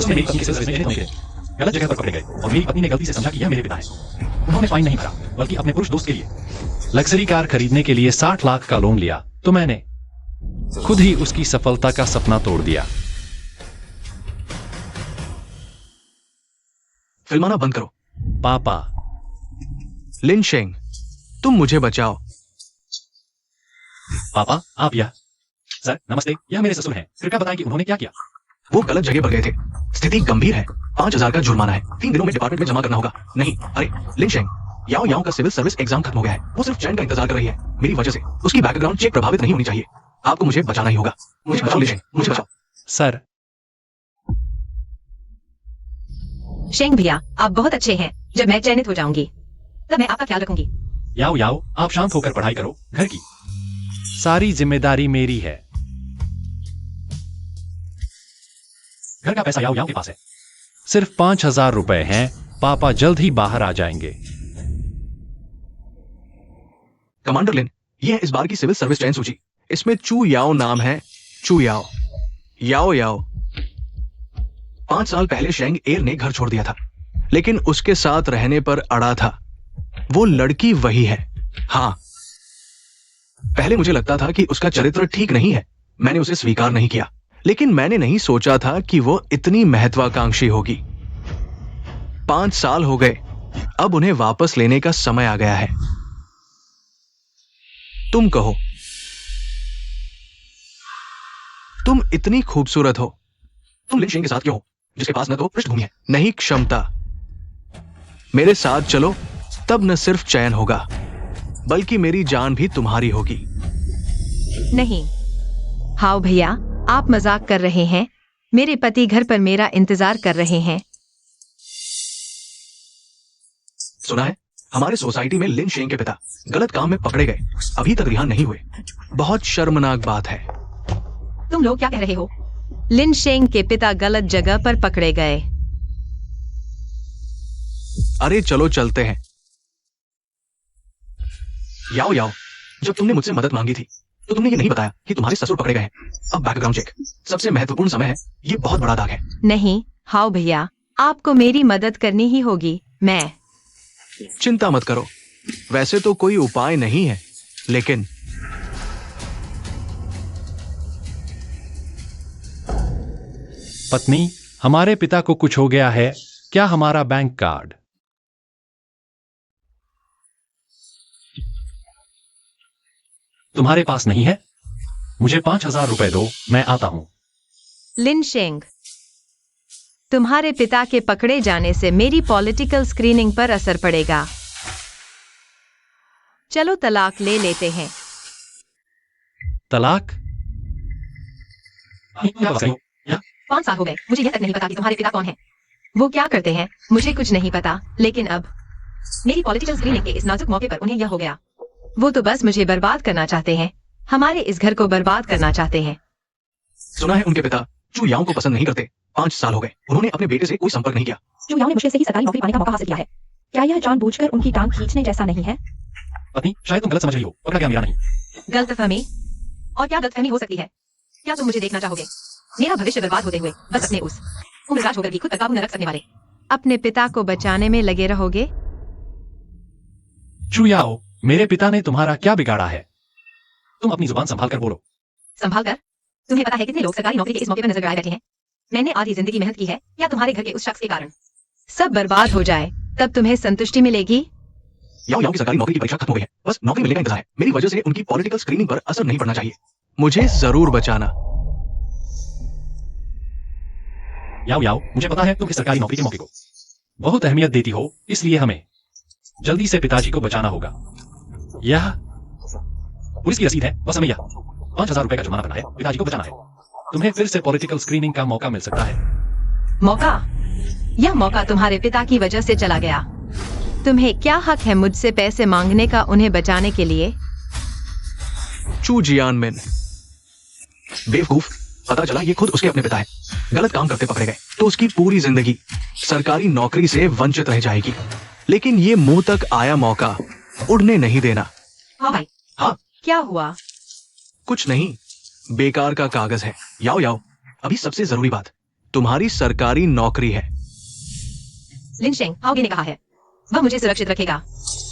उसने मेरी पत्नी से सर्विस में चयनित होने के लिए गलत जगह पर पकड़े गए और मेरी पत्नी ने गलती से समझा कि यह मेरे पिता है। उन्होंने फाइन नहीं भरा बल्कि अपने पुरुष दोस्त के लिए लग्जरी कार खरीदने के लिए 60 लाख का लोन लिया, तो मैंने खुद ही उसकी सफलता का सपना तोड़ दिया। फिल्माना बंद करो। पापा। लिन शेंग, तुम मुझे बचाओ। पापा, आप यह। सर नमस्ते, यह मेरे ससुर हैं। कृपया बताएं कि उन्होंने क्या किया। वो गलत जगह पर गए थे। स्थिति गंभीर है। 5,000 का जुर्माना है। 3 दिनों में डिपार्टमेंट में जमा करना होगा। नहीं, अरे लिन शेंग, याओ याओ का सिविल सर्विस एग्जाम खत्म हो गया है। वो सिर्फ चैन का इंतजार कर रही है। मेरी वजह से उसकी बैकग्राउंड चेक प्रभावित नहीं होनी चाहिए। आपको मुझे बचाना ही होगा। मुझे बचाओ लिन शेंग, मुझे बचाओ। सर। शेंग भैया, आप बहुत अच्छे हैं। जब मैं चयनित हो जाऊंगी तब मैं आपका ख्याल रखूंगी। याओ याओ, आप शांत होकर पढ़ाई करो। घर की सारी जिम्मेदारी मेरी है। घर का पैसा याओ याओ के पास है। सिर्फ 5,000 रुपए हैं। पापा जल्द ही बाहर आ जाएंगे। कमांडर लिन, यह है इस बार की सिविल सर्विस चयन सूची। इसमें चू याओ नाम है। चू याओ। याओ याओ। 5 साल पहले शेंग एर ने घर छोड़ दिया था, लेकिन उसके साथ रहने पर अड़ा था। वो लड़की वही है। हाँ, पहले मुझे लगता था कि उसका चरित्र ठीक नहीं है। मैंने उसे स्वीकार नहीं किया, लेकिन मैंने नहीं सोचा था कि वो इतनी महत्वाकांक्षी होगी। 5 साल हो गए। अब उन्हें वापस लेने का समय आ गया है। तुम कहो। तुम इतनी खूबसूरत हो। तुम लिन शेंग के साथ क्यों हो, जिसके पास न तो पृष्ठभूमि है, नहीं क्षमता। मेरे साथ चलो, तब न सिर्फ चयन होगा बल्कि मेरी जान भी तुम्हारी होगी। नहीं हाओ भैया, आप मजाक कर रहे हैं। मेरे पति घर पर मेरा इंतजार कर रहे हैं। सुना है, हमारे सोसाइटी में लिन शेंग के पिता गलत काम में पकड़े गए। अभी तक रिहा नहीं हुए। बहुत शर्मनाक बात है। तुम लोग क्या कह रहे हो? लिन शेंग के पिता गलत जगह पर पकड़े गए। अरे चलो चलते हैं। याओ याओ, जब तुमने मुझसे मदद मांगी थी तो तुमने ये नहीं बताया कि तुम्हारे ससुर पकड़े गए हैं। अब बैकग्राउंड चेक सबसे महत्वपूर्ण समय है। ये बहुत बड़ा दाग है। नहीं हाओ भैया, आपको मेरी मदद करनी ही होगी। मैं चिंता मत करो। वैसे तो कोई उपाय नहीं है, लेकिन पत्नी, हमारे पिता को कुछ हो गया है। क्या हमारा बैंक कार्ड? तुम्हारे पास नहीं है? मुझे 5,000 रुपए दो, मैं आता हूं। लिन शेंग, तुम्हारे पिता के पकड़े जाने से मेरी पॉलिटिकल स्क्रीनिंग पर असर पड़ेगा। चलो तलाक ले लेते हैं। तलाक? 5 साल हो गए, मुझे यह तक नहीं पता कि तुम्हारे पिता कौन हैं। वो क्या करते हैं मुझे कुछ नहीं पता, लेकिन अब मेरी पॉलिटिकल स्क्रीनिंग के इस नाजुक मौके पर उन्हें यह हो गया। वो तो बस मुझे बर्बाद करना चाहते हैं। हमारे इस घर को बर्बाद करना चाहते हैं। सुना है उनके पिता चू याओ को पसंद नहीं करते। 5 साल हो गए, उन्होंने अपने बेटे से कोई संपर्क नहीं किया। चू याओ ने मुश्किल से ही सरकारी नौकरी पाने का मौका हासिल किया है। क्या यह जानबूझकर उनकी टांग खींचने जैसा नहीं है? पत्नी, शायद तुम गलत समझ रही हो। पकड़ा गया मेरा नहीं। गलतफहमी? और क्या गलतफहमी हो सकती है? क्या तुम मुझे देखना चाहोगे मेरा भविष्य बर्बाद होते हुए? बस अपने उस उम्रराज होकर भी खुद पर काबू न रख सकने वाले अपने पिता को बचाने में लगे रहोगे? चू याओ, मेरे पिता ने तुम्हारा क्या बिगाड़ा है? तुम अपनी जुबान संभाल कर बोलो। संभाल कर? तुम्हें पता है कितने लोग सरकारी नौकरी के इस मौके पर नजर गड़ाए बैठे हैं? मैंने आधी जिंदगी मेहनत की है, या तुम्हारे घर के उस शख्स के कारण सब बर्बाद हो जाए तब तुम्हें संतुष्टि मिलेगी? याओ याओ की सरकारी नौकरी की परीक्षा खत्म हो गई है। बस नौकरी मिलने का इंतजार है। मेरी वजह से उनकी पॉलिटिकल स्क्रीनिंग पर असर नहीं पड़ना चाहिए। मुझे जरूर बचाना। याओ याओ, मुझे पता है तुम इस सरकारी नौकरी के मौके को बहुत अहमियत देती हो, इसलिए हमें जल्दी से पिताजी को बचाना होगा। यह पुलिस की रसीद है, बस हमें यह 5,000 रुपए का जुर्माना करना है। पिताजी को बचाना है। तुम्हें फिर से पॉलिटिकल स्क्रीनिंग का मौका मिल सकता है। मौका? यह मौका तुम्हारे पिता की वजह से चला गया। तुम्हें क्या हक है मुझसे पैसे मांगने का उन्हें बचाने के लिए? चू जियानमिन, बेवकूफ, पता चला ये खुद उसके अपने पिता है। गलत काम करते पकड़े गए तो उसकी पूरी जिंदगी सरकारी नौकरी से वंचित रह जाएगी। लेकिन ये मुंह तक आया मौका उड़ने नहीं देना। हाँ भाई। हाँ, क्या हुआ? कुछ नहीं, बेकार का कागज है। याओ याओ, अभी सबसे जरूरी बात, तुम्हारी सरकारी नौकरी है। लिनशेंग, हाओगे ने कहा है वह मुझे सुरक्षित रखेगा।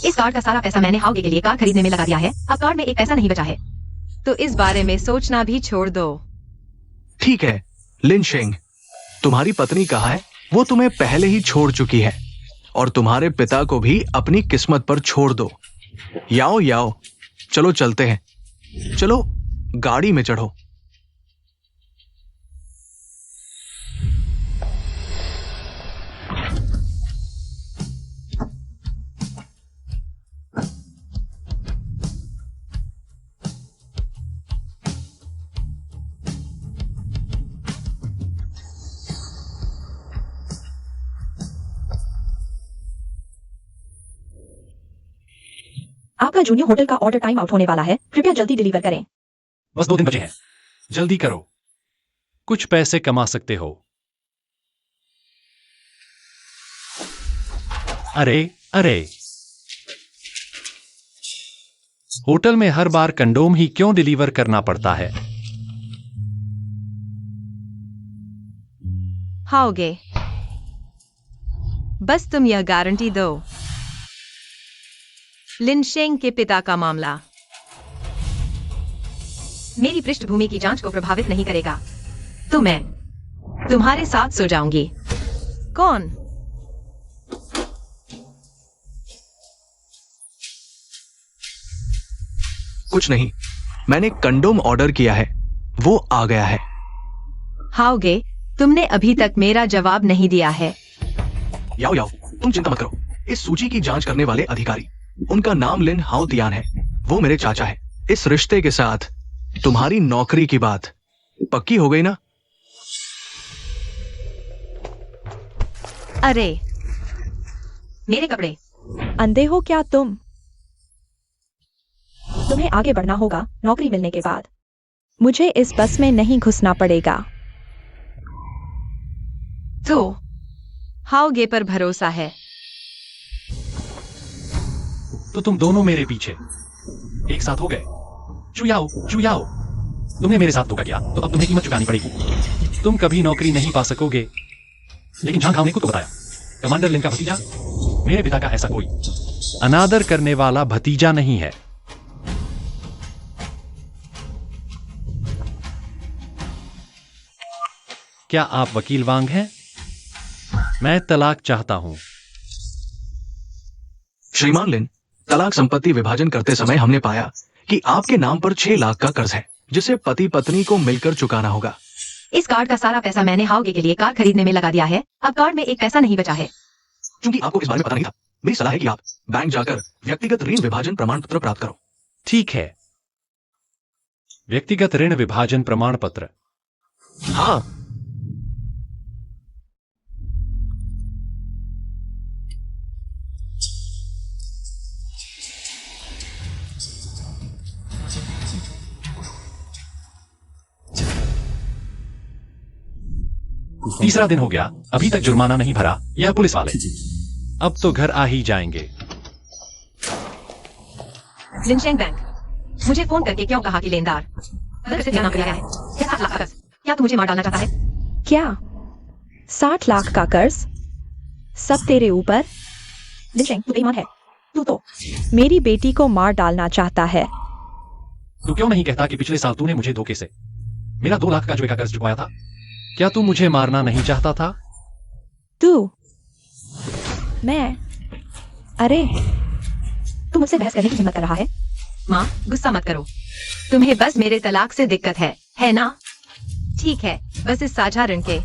इस कार्ड का सारा पैसा मैंने हाओगे के लिए कार खरीदने में लगा दिया है। अब कार्ड में एक पैसा नहीं बचा है, तो इस बारे में सोचना भी छोड़ दो। ठीक है लिनशेंग, तुम्हारी पत्नी कहाँ है? वो तुम्हें पहले ही छोड़ चुकी है और तुम्हारे पिता को भी अपनी किस्मत पर छोड़ दो। याओ याओ, चलो चलते हैं। चलो गाड़ी में चढ़ो। आपका जूनियर होटल का ऑर्डर टाइम आउट होने वाला है, कृपया जल्दी डिलीवर करें। बस 2 दिन बचे हैं, जल्दी करो, कुछ पैसे कमा सकते हो। अरे अरे, होटल में हर बार कंडोम ही क्यों डिलीवर करना पड़ता है? हाओगे, बस तुम यह गारंटी दो लिनशेंग के पिता का मामला मेरी पृष्ठभूमि की जांच को प्रभावित नहीं करेगा, तो मैं तुम्हारे साथ सो जाऊंगी। कौन? कुछ नहीं, मैंने कंडोम ऑर्डर किया है, वो आ गया है। हाओगे, तुमने अभी तक मेरा जवाब नहीं दिया है। याओ याओ, तुम चिंता मत करो। इस सूची की जांच करने वाले अधिकारी, उनका नाम लिन हाओ तियान है, वो मेरे चाचा है। इस रिश्ते के साथ तुम्हारी नौकरी की बात पक्की हो गई ना? अरे, मेरे कपड़े। अंधे हो क्या तुम? तुम्हें आगे बढ़ना होगा नौकरी मिलने के बाद। मुझे इस बस में नहीं घुसना पड़ेगा। तो हाओगे पर भरोसा है। तो तुम दोनों मेरे पीछे एक साथ हो गए। चुयाओ चुयाओ, तुमने मेरे साथ धोखा किया, तो अब तुम्हें कीमत चुकानी पड़ेगी। तुम कभी नौकरी नहीं पा सकोगे। लेकिन झांग हाओ ने खुद को बताया, कमांडर लिन का भतीजा मेरे पिता का ऐसा कोई अनादर करने वाला भतीजा नहीं है। क्या आप वकील वांग हैं? मैं तलाक चाहता हूं। श्रीमान लिन, तलाक संपत्ति विभाजन करते समय हमने पाया कि आपके नाम पर 6 लाख का कर्ज है, जिसे पति पत्नी को मिलकर चुकाना होगा। इस कार्ड का सारा पैसा मैंने हाओगे के लिए कार खरीदने में लगा दिया है। अब कार्ड में एक पैसा नहीं बचा है। क्योंकि आपको इस बारे में पता नहीं था, मेरी सलाह है कि आप बैंक जाकर व्यक्तिगत ऋण विभाजन प्रमाण पत्र प्राप्त करो। ठीक है, व्यक्तिगत ऋण विभाजन प्रमाण पत्र। हाँ, तीसरा दिन हो गया, अभी तक जुर्माना नहीं भरा यह पुलिस वाले। अब तो घर आ ही जाएंगे। लिनशेंग बैंक, मुझे फोन करके क्यों कहा कि लेनदार कर्ज से जाना पड़ेगा है? क्या 7 लाख का कर्ज? क्या तू मुझे मार डालना चाहता है? क्या 60 लाख का कर्ज सब तेरे ऊपर? लिनशेंग, तू बेईमान है। तू तो मेरी बेटी को मार डालना चाहता है। तू क्यों नहीं कहता कि पिछले साल तूने मुझे धोखे से मेरा 2 लाख का जुए का कर्ज चुकाया था? क्या तू मुझे मारना नहीं चाहता था? तू मैं अरे, तू मुझसे बहस करने की हिम्मत कर रहा है? माँ, गुस्सा मत करो। तुम्हें बस मेरे तलाक से दिक्कत है ना? ठीक है, बस इस साझा ऋण के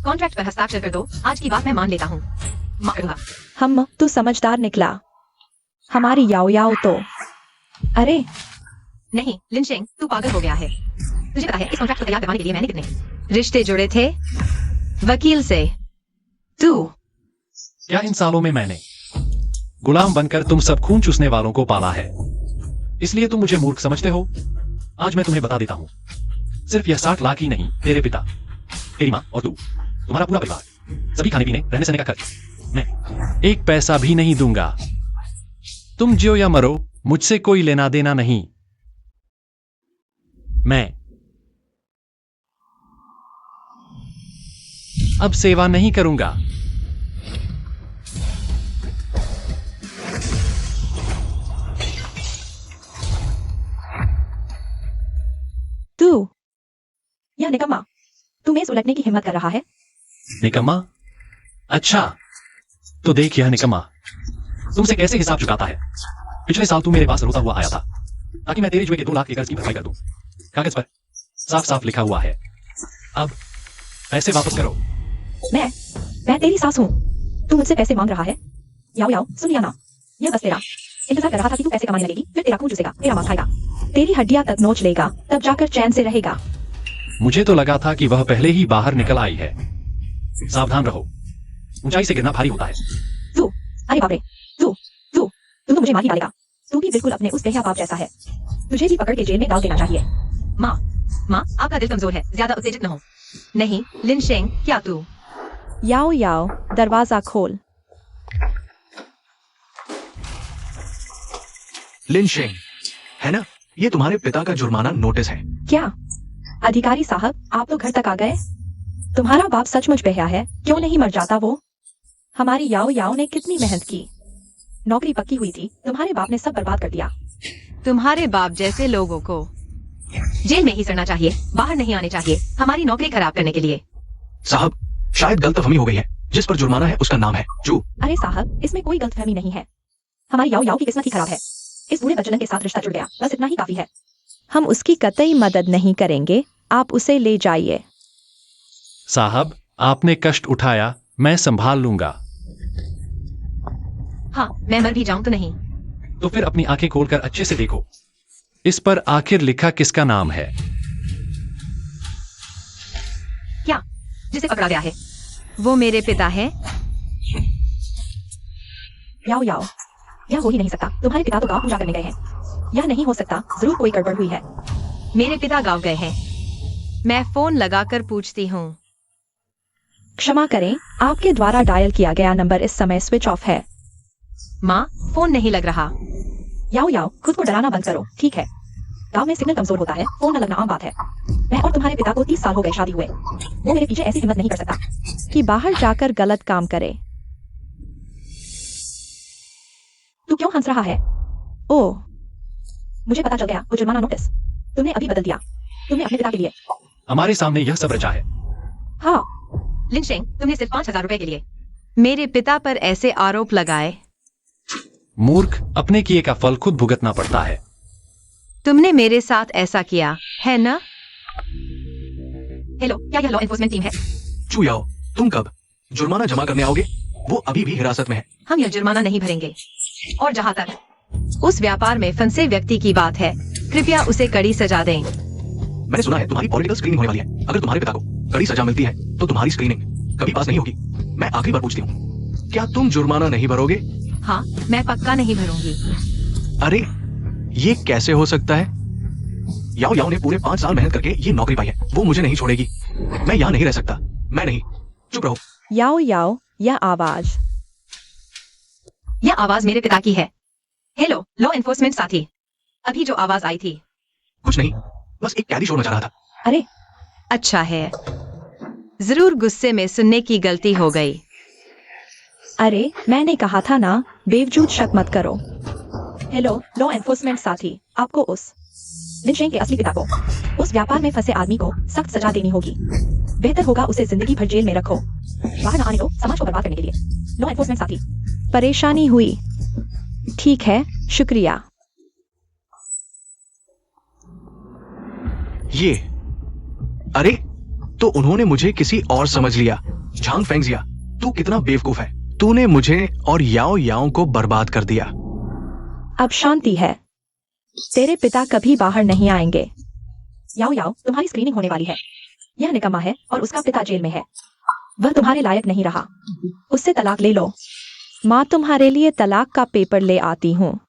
कॉन्ट्रैक्ट पर हस्ताक्षर कर दो। आज की बात मैं मान लेता हूँ। हम तू समझदार निकला। हमारी याओ याओ तो अरे नहीं लिनशेंग, तू पागल हो गया है। तुझे पता है इस कॉन्ट्रैक्ट को तैयार करवाने के लिए मैंने कितने रिश्ते जुड़े थे वकील से। तू क्या इन सालों में मैंने गुलाम बनकर तुम सब खून चूसने वालों को पाला है, इसलिए तुम मुझे मूर्ख समझते हो? आज मैं तुम्हें बता देता हूं, सिर्फ यह 60 लाख ही नहीं, तेरे पिता, तेरी माँ और तू, तुम्हारा पूरा परिवार, सभी खाने पीने रहने सहने का खर्च मैं 1 पैसा भी नहीं दूंगा। तुम जियो या मरो, मुझसे कोई लेना देना नहीं। मैं अब सेवा नहीं करूंगा। तू यह निकम्मा, तू मेज उलटने की हिम्मत कर रहा है? निकम्मा? अच्छा, तो देख यह निकम्मा तुमसे कैसे हिसाब चुकाता है। पिछले साल तू मेरे पास रोता हुआ आया था ताकि मैं तेरे जुए के 2 लाख के कर्ज की भरपाई कर दूं। कागज पर साफ साफ लिखा हुआ है। अब पैसे वापस करो। मैं तेरी सास हूँ। तू मुझसे पैसे मांग रहा है? याओ याओ, सुन लिया ना, यह बस तेरा इंतजार कर रहा था कि तू पैसे कमाने लगेगी, फिर तेरा खून चूसेगा, तेरा मांस खाएगा, तेरी हड्डियां तक नोच लेगा, तब जाकर चैन से रहेगा। मुझे तो लगा था कि वह पहले ही बाहर निकल आई है। सावधान रहो, ऊंचाई से गिरना भारी होता है। तू, अरे बाप रे, तू तो मुझे मार ही डालेगा। तू भी बिल्कुल अपने उस बेहिया बाप जैसा है। तुझे भी पकड़ के जेल में डाल देना चाहिए। माँ, आपका दिल कमजोर है, ज्यादा उत्तेजित न हो। नहीं, लिनशेंग, क्या तू? याओ याओ, दरवाजा खोल। लिनशेंग, है ना, ये तुम्हारे पिता का जुर्माना नोटिस है। क्या अधिकारी साहब, आप तो घर तक आ गए? तुम्हारा बाप सचमुच बेहिया है, क्यों नहीं मर जाता वो? हमारी याओ याओ ने कितनी मेहनत की, नौकरी पक्की हुई थी, तुम्हारे बाप ने सब बर्बाद कर दिया। तुम्हारे बाप जैसे लोगों को जेल में ही सड़ना चाहिए, बाहर नहीं आने चाहिए, हमारी नौकरी खराब करने के लिए। साहब, शायद गलतफहमी हो गई है। जिस पर जुर्माना है उसका नाम है चू। अरे साहब, इसमें कोई गलतफहमी नहीं है। हमारी याओ याओ की किस्मत ही खराब है। इस बूढ़े बच्चन के साथ रिश्ता जुड़ गया, बस इतना ही काफी है। हम उसकी कतई मदद नहीं करेंगे, आप उसे ले जाइए। साहब, आपने कष्ट उठाया, मैं संभाल लूंगा। हाँ, मैं मर भी जाऊं तो नहीं। तो फिर अपनी आंखें खोलकर अच्छे से देखो। इस पर आखिर लिखा किसका नाम है? क्या? जिसे पकड़ा गया है वो मेरे पिता है। याओ याओ, यह हो ही नहीं सकता। तुम्हारे पिता तो गांव पूजा करने गए हैं। यह नहीं हो सकता, जरूर कोई गड़बड़ हुई है। मेरे पिता गांव गए हैं, मैं फोन लगाकर पूछती हूँ। क्षमा करें, आपके द्वारा डायल किया गया नंबर इस समय स्विच ऑफ है। माँ, फोन नहीं लग रहा। याओ याओ, खुद को डराना बंद करो, ठीक है? गांव में सिग्नल कमजोर होता है, फोन न लगना आम बात है। मैं और तुम्हारे पिता को 30 साल हो गए शादी हुए, वो मेरे पीछे ऐसी हिम्मत नहीं कर सकता कि बाहर जाकर गलत काम करे। तू क्यों हंस रहा है? ओह, मुझे पता चल गया, वो जुर्माना नोटिस तुमने अभी बदल दिया। तुमने अपने पिता के लिए। हमारे सामने यह सब रचा है। हाँ, लिनशेंग, तुमने सिर्फ 5,000 रुपए के लिए मेरे पिता पर ऐसे आरोप लगाए। मूर्ख, अपने किए का फल खुद भुगतना पड़ता है। तुमने मेरे साथ ऐसा किया है ना? हेलो, क्या यह लॉ एनफोर्समेंट टीम है? चू याओ, तुम कब जुर्माना जमा करने आओगे? वो अभी भी हिरासत में है। हम यह जुर्माना नहीं भरेंगे। और जहाँ तक उस व्यापार में फंसे व्यक्ति की बात है, कृपया उसे कड़ी सजा दें। मैंने सुना है तुम्हारी पॉलिटिकल स्क्रीनिंग होने वाली है। अगर तुम्हारे पिता को कड़ी सजा मिलती है तो तुम्हारी स्क्रीनिंग कभी पास नहीं होगी। मैं आखिरी बार पूछती हूँ, क्या तुम जुर्माना नहीं भरोगे? हाँ, मैं पक्का नहीं भरूंगी। अरे, ये कैसे हो सकता है? याओ याओ ने पूरे 5 साल मेहनत करके ये नौकरी पाई है, वो मुझे नहीं छोड़ेगी। मैं यहाँ नहीं रह सकता, मैं नहीं। चुप रहो। याओ याओ, यह आवाज मेरे पिता की है। हेलो, लॉ एनफोर्समेंट साथी, अभी जो आवाज आई थी। कुछ नहीं, बस एक कैदी शोर मचा रहा था। अरे अच्छा है, जरूर गुस्से में सुनने की गलती हो गई। अरे, मैंने कहा था ना, बेवजूद शक मत करो। हेलो, लॉ एनफोर्समेंट साथी, आपको उस लिनशेंग के असली पिता को उस व्यापार में फंसे आदमी को सख्त सजा देनी होगी। बेहतर होगा उसे जिंदगी भर जेल में रखो, बाहर न आने दो, समाज को बर्बाद करने के लिए। लॉ एनफोर्समेंट साथी, परेशानी हुई? ठीक है, शुक्रिया। ये, अरे, तो उन्होंने मुझे किसी और समझ लिया। झांग फेंगजिया, तू कितना बेवकूफ है। तूने मुझे और याओ याओ को बर्बाद कर दिया। अब शांति है, तेरे पिता कभी बाहर नहीं आएंगे। याओ याओ, तुम्हारी स्क्रीनिंग होने वाली है। यह निकम्मा है और उसका पिता जेल में है। वह तुम्हारे लायक नहीं रहा, उससे तलाक ले लो। माँ, तुम्हारे लिए तलाक का पेपर ले आती हूँ।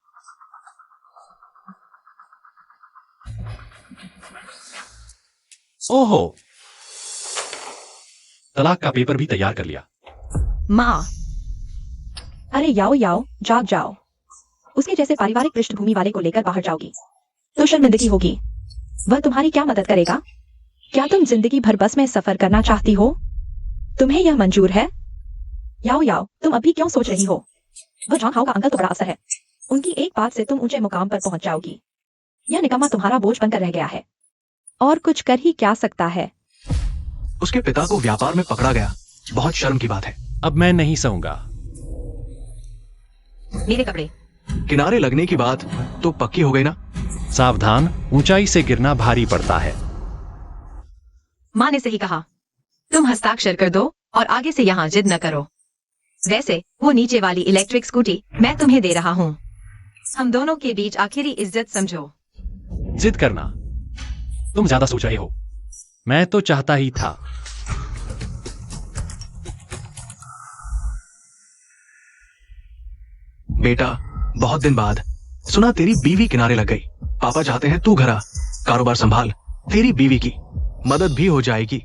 ओहो, तलाक का पेपर भी तैयार कर लिया। माँ, अरे याओ याओ, जाग जाओ। उसके जैसे पारिवारिक पृष्ठभूमि वाले को लेकर बाहर जाओगी तो शर्मिंदगी होगी। वह तुम्हारी क्या मदद करेगा? क्या तुम जिंदगी भर बस में सफर करना चाहती हो? तुम्हें यह मंजूर है? याओ याओ, तुम अभी क्यों सोच रही हो? वह जॉन हाउ का अंकल तो बड़ा अफसर है। उनकी एक बात से तुम ऊंचे मुकाम पर पहुंच जाओगी। यह निकम्मा तुम्हारा बोझ बनकर रह गया है। और कुछ कर ही क्या सकता है? उसके पिता को व्यापार में पकड़ा गया, बहुत शर्म की बात है। अब मैं नहीं सहूंगा। मेरे कपड़े। किनारे लगने की बात तो पक्की हो गई ना? सावधान, ऊंचाई से गिरना भारी पड़ता है। माँ ने सही कहा। तुम हस्ताक्षर कर दो और आगे से यहाँ जिद न करो। वैसे वो नीचे वाली इलेक्ट्रिक स्कूटी मैं तुम्हें दे रहा हूँ। हम दोनों के बीच आखिरी इज्जत समझो। जिद करना, तुम ज्यादा सोच रहे हो। मैं तो चाहता ही था। बेटा, बहुत दिन बाद सुना तेरी बीवी किनारे लग गई। पापा चाहते हैं तू घर आ, कारोबार संभाल, तेरी बीवी की मदद भी हो जाएगी।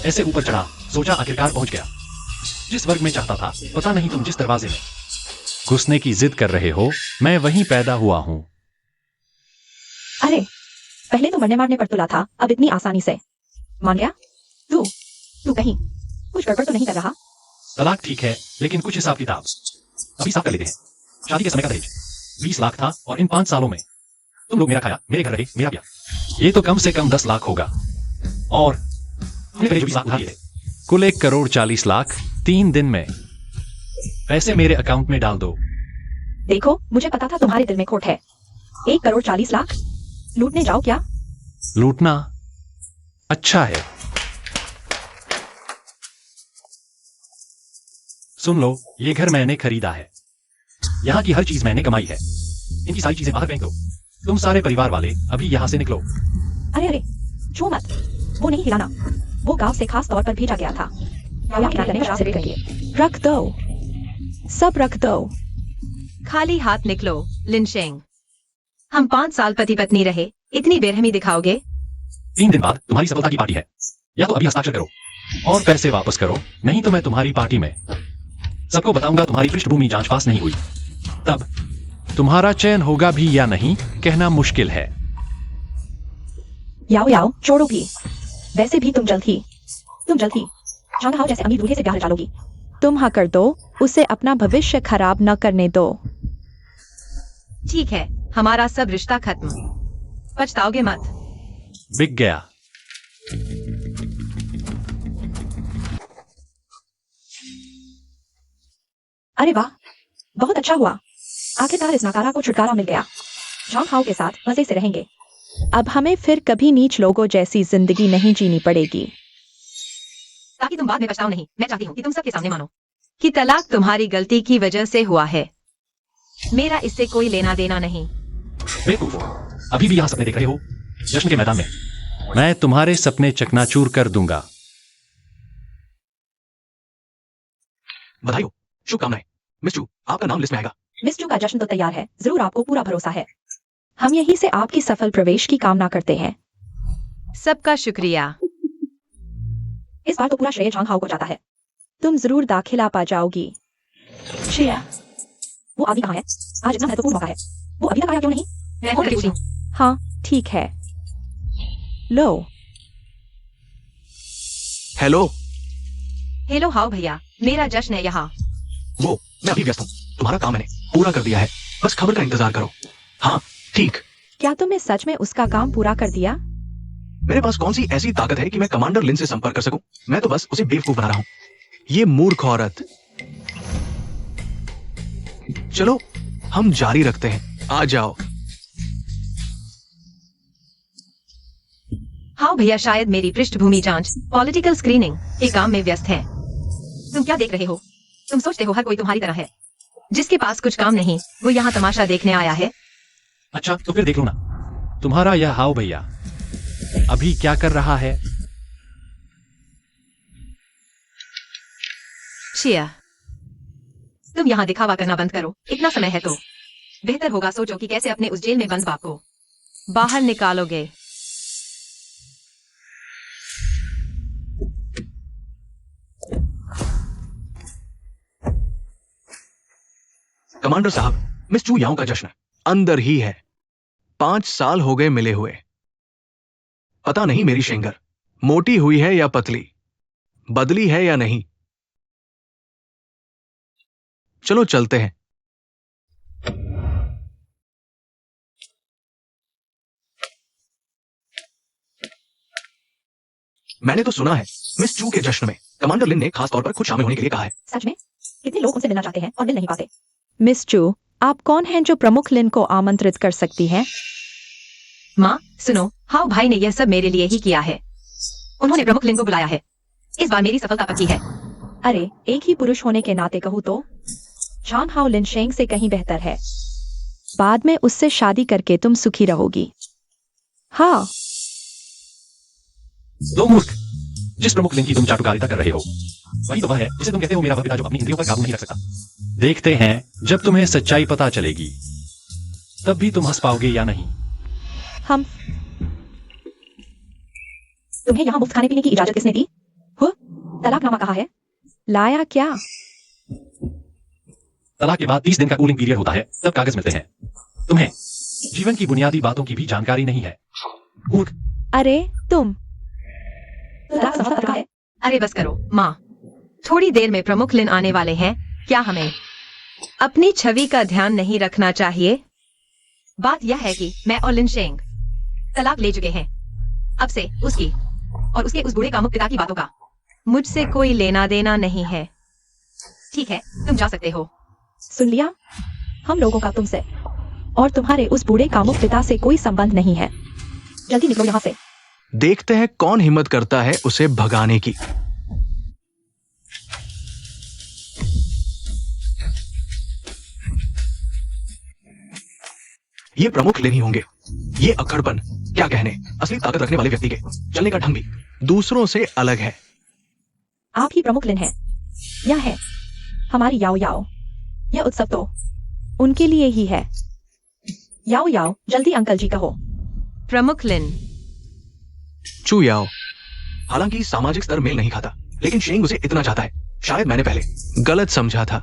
ऐसे ऊपर चढ़ा, सोचा आखिरकार पहुंच गया जिस वर्ग में चाहता था। पता नहीं तुम जिस दरवाजे में घुसने की जिद कर रहे हो, मैं वहीं पैदा हुआ हूं। अरे, पहले तो मरने मारने पर तुला था, अब इतनी आसानी से मान गया? तू कहीं कुछ गड़बड़ तो नहीं कर रहा? तलाक ठीक है, लेकिन कुछ हिसाब किताब अभी साफ कर लेते हैं। शादी के समय का दहेज 20 लाख था और इन 5 सालों में तुम लोग मेरा खाया, मेरे घर रहे, मेरा पिया। ये तो कम से कम 10 लाख होगा। और तुमने पहले जो 20 लाख उधार लिए थे, कुल 1,40,00,000 3 दिन में। पैसे मेरे अकाउंट में डाल दो। देखो, मुझे पता था तुम्हारे दिल में खोट है। 1,40,00,000 लूटने जाओ क्या? लूटना अच्छा है। सुन लो, ये घर मैंने खरीदा है। यहाँ की हर चीज मैंने कमाई है। इनकी सारी चीजें बाहर फेंक दो। तुम सारे परिवार वाले अभी यहाँ से निकलो। अरे, छू मत। वो नहीं हिलाना। वो गांव से खास तौर पर भेजा गया था। रख दो, सब रख दो। खाली हाथ निकलो, लिनशेंग। हम 5 साल पति पत्नी रहे, इतनी बेरहमी दिखाओगे? 3 दिन बाद तुम्हारी सफलता की पार्टी है। या तो अभी हस्ताक्षर करो और पैसे वापस करो, नहीं तो मैं तुम्हारी पार्टी में सबको बताऊंगा तुम्हारी पृष्ठभूमि जांच पास नहीं हुई। तब तुम्हारा चयन होगा भी या नहीं कहना मुश्किल है। याओ याओ, छोड़ो भी। वैसे भी तुम जल्द ही जॉन हाउ जैसे अमीर दूल्हे से ब्याह डालोगी। तुम हाँ कर दो, उसे अपना भविष्य खराब न करने दो। ठीक है, हमारा सब रिश्ता खत्म। पछताओगे मत। बिक गया। अरे वाह, बहुत अच्छा हुआ। आखिरकार इस नकारा को छुटकारा मिल गया। जॉन हाउ के साथ मजे से रहेंगे। अब हमें फिर कभी नीच लोगों जैसी जिंदगी नहीं जीनी पड़ेगी। ताकि तुम बाद में पछताओ नहीं। मैं चाहती हूँ कि तुम सबके सामने मानो कि तलाक तुम्हारी गलती की वजह से हुआ है। मेरा इससे कोई लेना देना नहीं। बेवकूफ हो, अभी भी यहाँ सपने देख रहे हो जश्न के मैदान में। मैं तुम्हारे सपने चकनाचूर कर दूंगा। बधाई हो, शुभकामनाएं। मिस चू, आपका नाम लिस्ट में आएगा। मिस चू का जश्न तो तैयार है, जरूर आपको पूरा भरोसा है। हम यहीं से आपकी सफल प्रवेश की कामना करते हैं। सबका शुक्रिया। इस बार तो पूरा श्रेय जॉन हाउ को जाता है। तुम जरूर दाखिला पा जाओगी। श्रेया, वो आदमी कहाँ है? आज इतना महत्वपूर्ण मौका है, वो अभी तक आया क्यों नहीं? मैं फोन करके पूछूं। हाँ, ठीक है। लो। हेलो। हेलो हाउ भैया, मेरा जश्न है यहाँ। वो मैं अभी व्यस्त हूँ, तुम्हारा काम मैंने पूरा कर दिया है, बस खबर का इंतजार करो। हाँ ठीक। क्या तुमने सच में उसका काम पूरा कर दिया? मेरे पास कौन सी ऐसी ताकत है कि मैं कमांडर लिन से संपर्क कर सकूं? मैं तो बस उसे बेवकूफ बना रहा हूं। ये मूर्ख औरत। चलो हम जारी रखते हैं, आ जाओ। हाँ भैया, शायद मेरी पृष्ठभूमि जांच पॉलिटिकल स्क्रीनिंग के काम में व्यस्त है। तुम क्या देख रहे हो? तुम सोचते हो हर कोई तुम्हारी तरह है, जिसके पास कुछ काम नहीं वो यहाँ तमाशा देखने आया है। अच्छा तो फिर देख लो ना, तुम्हारा यह हाउ भैया अभी क्या कर रहा है? शिया, तुम यहाँ दिखावा करना बंद करो। इतना समय है तो बेहतर होगा सोचो कि कैसे अपने उस जेल में बंद बाप को बाहर निकालोगे। कमांडर साहब, मिस चू याओ का जश्न अंदर ही है। 5 साल हो गए मिले हुए। पता नहीं मेरी शेंगर मोटी हुई है या पतली, बदली है या नहीं? चलो चलते हैं। मैंने तो सुना है मिस चू के जश्न में कमांडर लिन ने खास तौर पर खुद शामिल होने के लिए कहा है। सच में? कितने लोग उनसे मिलना चाहते हैं और मिल नहीं पाते। मिस चू, आप कौन हैं जो प्रमुख लिन को आमंत्रित कर सकती हैं? माँ सुनो, हाउ भाई ने यह सब मेरे लिए ही किया है। उन्होंने प्रमुख लिन को बुलाया है। इस बार मेरी सफलता पक्की है। अरे, एक ही पुरुष होने के नाते कहूँ तो झांग हाओ लिनशेंग से कहीं बेहतर है। बाद में उससे शादी करके तुम सुखी रहोगी। हाँ, दो मूर्ख, जिस प्रमुख लिंग की तुम चाटुकारिता कर रहे हो वही तो वह है जिसे तुम कहते हो मेरा वह पिता जो अपनी इंद्रियों पर काबू नहीं रख सकता। देखते हैं जब तुम्हें सच्चाई पता चलेगी तब भी तुम हंस पाओगे या नहीं। हम तुम्हें यहाँ मुफ्त खाने पीने की इजाजत किसने दी? हो? तलाकनामा कहा है। लाया क्या? तलाक के बाद 30 दिन का कूलिंग पीरियड होता है, तब कागज मिलते हैं। तुम्हें जीवन की बुनियादी बातों की भी जानकारी नहीं है, मूर्ख। अरे तुम तलाक समझौता कहा है। अरे बस करो माँ, थोड़ी देर में प्रमुख लिन आने वाले हैं। क्या हमें अपनी छवि का ध्यान नहीं रखना चाहिए? बात यह है कि मैं और लिनशेंग तलाक ले चुके हैं। अब से उसकी और उसके उस बूढ़े कामुक पिता की बातों का मुझसे कोई लेना देना नहीं है। ठीक है, तुम जा सकते हो। सुन लिया? हम लोगों का तुमसे और तुम्हारे उस बूढ़े कामुक पिता से कोई संबंध नहीं है। जल्दी निकलो यहाँ से। देखते हैं कौन हिम्मत करता है उसे भगाने की। ये प्रमुख लिन ही होंगे। ये अक्खड़पन, क्या कहने, असली ताकत रखने वाले व्यक्ति के चलने का ढंग भी दूसरों से अलग है। आप ही प्रमुख लिन हैं। यह है हमारी याओ याओ। यह उत्सव तो उनके लिए ही है। याओ याओ, जल्दी अंकल जी कहो। प्रमुख लिन। चू याओ। हालांकि सामाजिक स्तर मेल नहीं खाता, लेकिन शेंग उसे इतना चाहता है। शायद मैंने पहले गलत समझा था।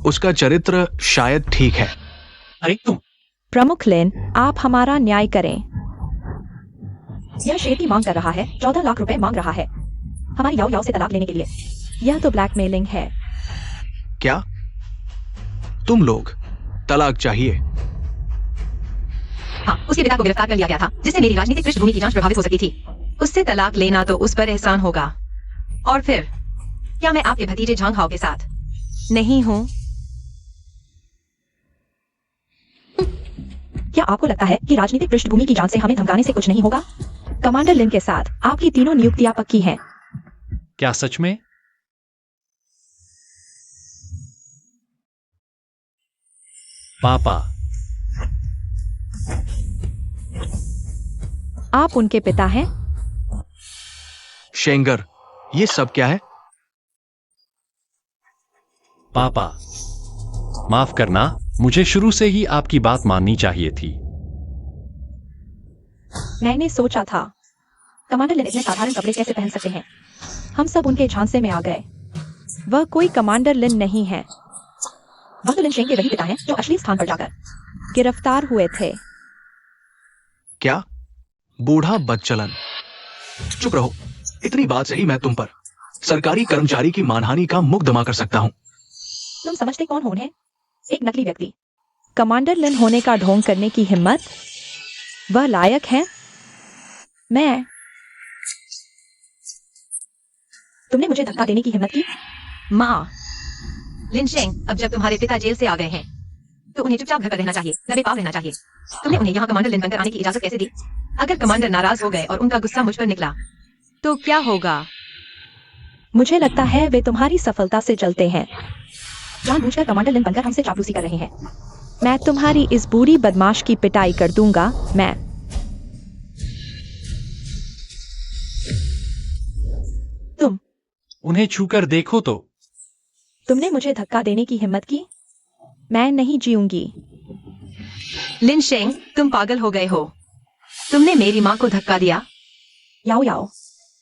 उसका चरित्र शायद ठीक है। अरे तुम प्रमुख लिन, आप हमारा न्याय करें। यह शेर की मांग कर रहा है। 14 लाख रुपए मांग रहा है हमारी याओ याओ से तलाक लेने के लिए। यह तो ब्लैकमेलिंग है। क्या तुम लोग तलाक चाहिए? हाँ, उसके पिता को गिरफ्तार कर लिया गया था, जिससे मेरी राजनीतिक पृष्ठभूमि की जांच प्रभावित हो सकी थी। उससे तलाक लेना तो उस पर एहसान होगा। और फिर क्या मैं आपके भतीजे झांग हाओ के साथ नहीं हूँ? क्या आपको लगता है कि राजनीतिक पृष्ठभूमि की जांच से हमें धमकाने से कुछ नहीं होगा? कमांडर लिन के साथ आपकी तीनों नियुक्तियां पक्की हैं। क्या सच में? पापा, आप उनके पिता हैं? शेंगर, ये सब क्या है? पापा, माफ करना, मुझे शुरू से ही आपकी बात माननी चाहिए थी। मैंने सोचा था कमांडर लिन इतने साधारण कपड़े कैसे पहन सकते हैं। हम सब उनके झांसे में आ गए। वह कोई कमांडर लिन नहीं है। वह तो लिनशेंग के वही पिता हैं जो अश्लील स्थान पर जाकर गिरफ्तार हुए थे। क्या? बूढ़ा बदचलन। चुप रहो। इतनी बात से ही मैं तुम पर सरकारी कर्मचारी की मानहानि का मुकदमा कर सकता हूं। तुम समझते कौन हो उन्हें? एक नकली व्यक्ति। कमांडर लिन होने का ढोंग करने की हिम्मत वह लायक है? मैं तुमने मुझे धक्का देने की हिम्मत की? माँ, लिनशेंग, अब जब तुम्हारे पिता जेल से आ गए हैं तो उन्हें चुपचाप घर पर रहना चाहिए, दबे पाव रहना चाहिए। तुमने उन्हें यहाँ कमांडर लिन बनकर आने की इजाजत कैसे दी? अगर कमांडर नाराज हो गए और उनका गुस्सा मुझ पर निकला तो क्या होगा? मुझे लगता है वे तुम्हारी सफलता से जलते हैं। जानबूझकर कमांडर लिन बनकर हमसे चापलूसी कर रहे हैं। मैं तुम्हारी इस बुरी बदमाश की पिटाई कर दूंगा। मैं तुम उन्हें छूकर देखो तो। तुमने मुझे धक्का देने की हिम्मत की? मैं नहीं जीऊंगी। लिनशेंग, तुम पागल हो गए हो। तुमने मेरी माँ को धक्का दिया। याओ याओ,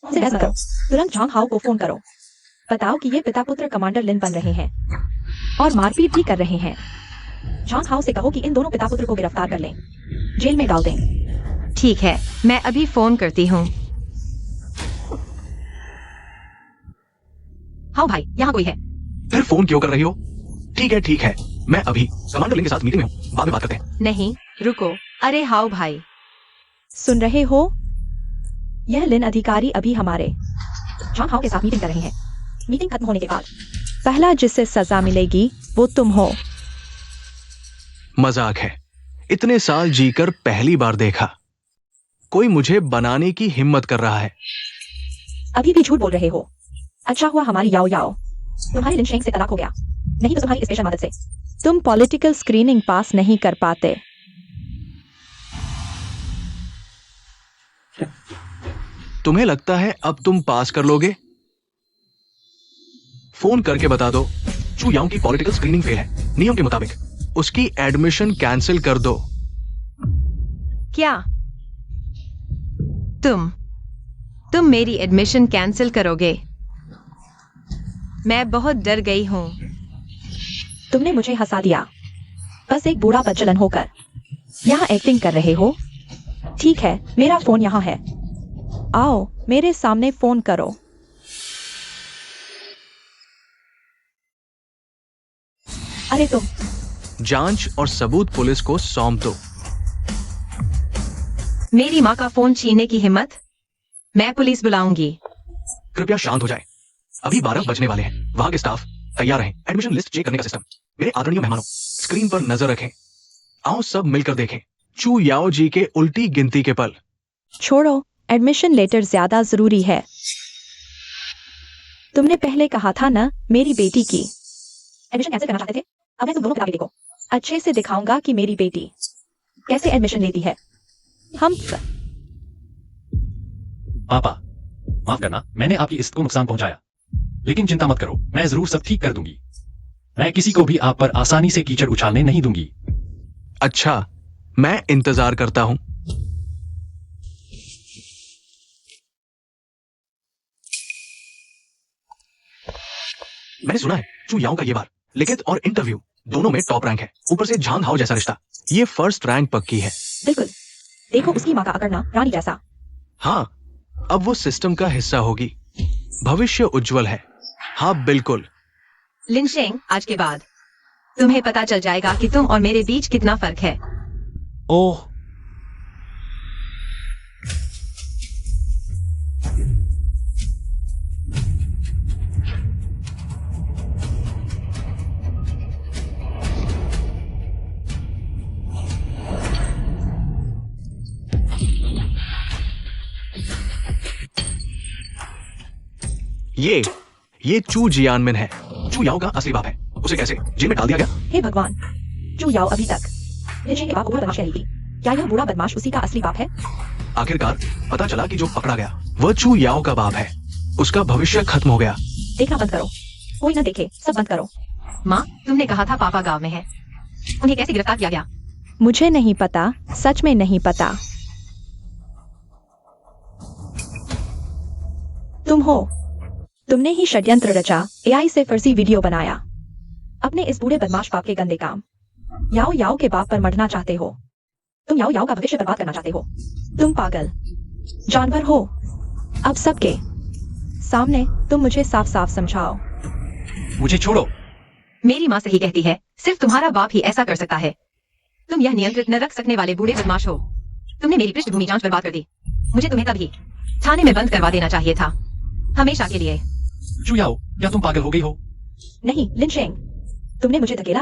मुझसे बहस मत करो। तुरंत झांग हाओ को फोन करो। बताओ कि ये पिता पुत्र कमांडर लिन बन रहे हैं और मारपीट भी कर रहे हैं। झांग हाओ से कहो कि इन दोनों पिता पुत्र को गिरफ्तार कर लें, जेल में डाल दें। ठीक है, मैं अभी फोन करती हूँ। हाँ भाई, यहाँ कोई है। फिर फोन क्यों कर रही हो? ठीक है, मैं अभी कमांडर लिन के साथ मीटिंग में हूँ, बाद में बात करते हैं। नहीं, रुको। अरे हाउ भाई। सुन रहे हो? यह लिन अधिकारी अभी हमारे जॉन हाउ के साथ मीटिंग कर रहे हैं। मीटिंग खत्म होने के बाद पहला जिससे सजा मिलेगी वो तुम हो। मजाक है, इतने साल जीकर पहली बार देखा कोई मुझे बनाने की हिम्मत कर रहा है। अभी भी झूठ बोल रहे हो। अच्छा हुआ हमारी याओ याओ तुम्हारी लिन शेंग से तलाक हो गया, नहीं तो तुम्हारी स्पेशल मदद से तुम पॉलिटिकल स्क्रीनिंग पास नहीं कर पाते। तुम्हें लगता है अब तुम पास कर लोगे? फोन करके बता दो चू याओ की पॉलिटिकल स्क्रीनिंग फेल है। नियम के मुताबिक उसकी एडमिशन कैंसिल कर दो। क्या तुम मेरी एडमिशन कैंसिल करोगे? मैं बहुत डर गई हूँ। तुमने मुझे हंसा दिया, बस एक बूढ़ा बच्चलन होकर यहाँ एक्टिंग कर रहे हो। ठीक है, मेरा फोन यहाँ है, आओ मेरे सामने फोन करो। अरे तुम जांच और सबूत पुलिस को सौंप दो। मेरी माँ का फोन छीनने की हिम्मत? मैं पुलिस बुलाऊंगी। कृपया शांत हो जाए, अभी 12 बजने वाले हैं। वहां के स्टाफ तैयार रहें। एडमिशन लिस्ट चेक करने का सिस्टम। मेरे आदरणीय मेहमानों, स्क्रीन पर नजर रखें। आओ सब मिलकर देखें चू याओ जी के उल्टी गिनती के पल। छोड़ो, एडमिशन लेटर ज्यादा जरूरी है। तुमने पहले कहा था ना मेरी बेटी की एडमिशन कैंसिल करना चाहते थे। अब मैं तुम दोनों किताबें देखो, अच्छे से दिखाऊंगा कि मेरी बेटी कैसे एडमिशन लेती है। हम पापा, माफ करना, मैंने आपकी इज्जत को नुकसान पहुंचाया, लेकिन चिंता मत करो, मैं जरूर सब ठीक कर दूंगी। मैं किसी को भी आप पर आसानी से कीचड़ उछालने नहीं दूंगी। अच्छा, मैं इंतजार करता हूं। मैंने सुना है चू याओ का ये बार लिखित और इंटरव्यू दोनों में टॉप रैंक है। ऊपर से झांग हाओ जैसा रिश्ता, ये फर्स्ट रैंक पक्की है। बिल्कुल, देखो उसकी माँ का अकड़ना रानी जैसा। हाँ, अब वो सिस्टम का हिस्सा होगी। भविष्य उज्जवल है। हाँ बिल्कुल। लिन शेंग, आज के बाद तुम्हें पता चल जाएगा कि तुम और मेरे बीच कितना फर्क है। ओह, ये चू जियानमिन है, चू याओ का असली बाप है। उसे कैसे जेल में डाल दिया गया? हे भगवान, चू याओ अभी तक लिन शेंग के बाप को बूढ़ा बदमाश कह रही थी। क्या यह बूढ़ा बदमाश उसी का असली बाप है? आखिरकार पता चला कि जो पकड़ा गया वह चू याओ का बाप है। उसका भविष्य खत्म हो गया। देखना बंद करो, कोई ना देखे, सब बंद करो। माँ, तुमने कहा था पापा गांव में है, उन्हें कैसे गिरफ्तार किया गया? मुझे नहीं पता, सच में नहीं पता। तुम हो, तुमने ही षड्यंत्र रचा, एआई से फर्जी वीडियो बनाया, अपने इस बूढ़े बदमाश बाप के गंदे काम याओ याओ के बाप पर मढ़ना चाहते हो। तुम याओ याओ का भविष्य बर्बाद करना चाहते हो। तुम पागल जानवर हो। अब सबके सामने तुम मुझे साफ साफ समझाओ। मुझे छोड़ो। मेरी माँ सही कहती है, सिर्फ तुम्हारा बाप ही ऐसा कर सकता है। तुम यह नियंत्रित न रख सकने वाले बूढ़े बदमाश हो। तुमने मेरी पृष्ठभूमि जांच बर्बाद कर दी। मुझे तुम्हें तभी थाने में बंद करवा देना चाहिए था, हमेशा के लिए। चू याओ, क्या तुम पागल हो गई हो? नहीं लिन शेंग, तुमने मुझे धकेला।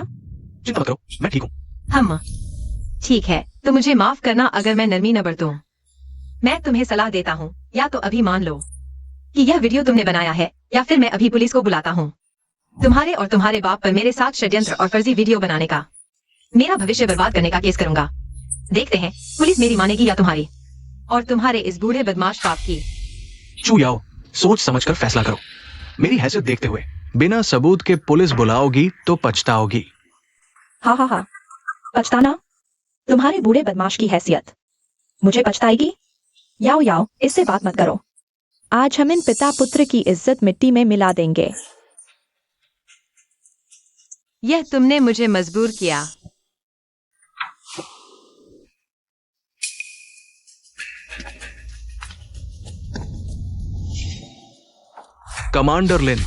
चिंता मत करो, मैं ठीक हूँ। हम ठीक है, तो मुझे माफ करना अगर मैं नरमी न बरतूं। मैं तुम्हें सलाह देता हूँ, या तो अभी मान लो कि यह वीडियो तुमने बनाया है, या फिर मैं अभी पुलिस को बुलाता हूँ। तुम्हारे और तुम्हारे बाप पर मेरे साथ षड्यंत्र और फर्जी वीडियो बनाने का, मेरा भविष्य बर्बाद करने का केस करूंगा। देखते हैं पुलिस मेरी मानेगी या तुम्हारी, और तुम्हारे इस बूढ़े बदमाश बाप की। चू याओ, सोच समझकर फैसला करो। मेरी हैसियत देखते हुए बिना सबूत के पुलिस बुलाओगी तो पछताओगी। हाँ हाँ हाँ, पछताना? तुम्हारे बूढ़े बदमाश की हैसियत मुझे पछताएगी? याओ याओ, इससे बात मत करो। आज हम इन पिता पुत्र की इज्जत मिट्टी में मिला देंगे। यह तुमने मुझे मजबूर किया। कमांडर लिन,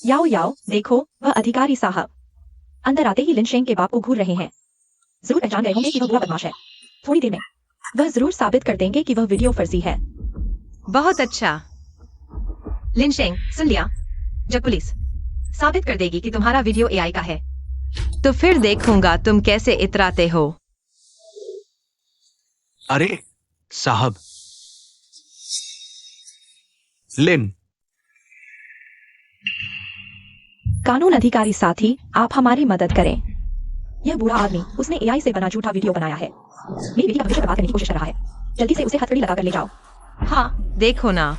याओ याओ, देखो वह अधिकारी साहब अंदर आते ही लिनशेंग के बाप को घूर रहे हैं। जरूर पहचान गए होंगे कि वह बुरा बदमाश है। थोड़ी देर में वह जरूर साबित कर देंगे कि वह वीडियो फर्जी है। बहुत अच्छा। लिनशेंग, सुन लिया? जब पुलिस साबित कर देगी कि तुम्हारा वीडियो एआई का है, तो फिर देखूंगा तुम कैसे इतराते हो। अरे साहब, लिन, कानून अधिकारी साथी, आप हमारी मदद करें। यह बूढ़ा आदमी, उसने एआई से बना झूठा वीडियो बनाया है। मेरी बेटी का भविष्य बर्बाद करने की कोशिश कर रहा है। जल्दी से उसे हथकड़ी लगाकर ले जाओ। हाँ, देखो ना।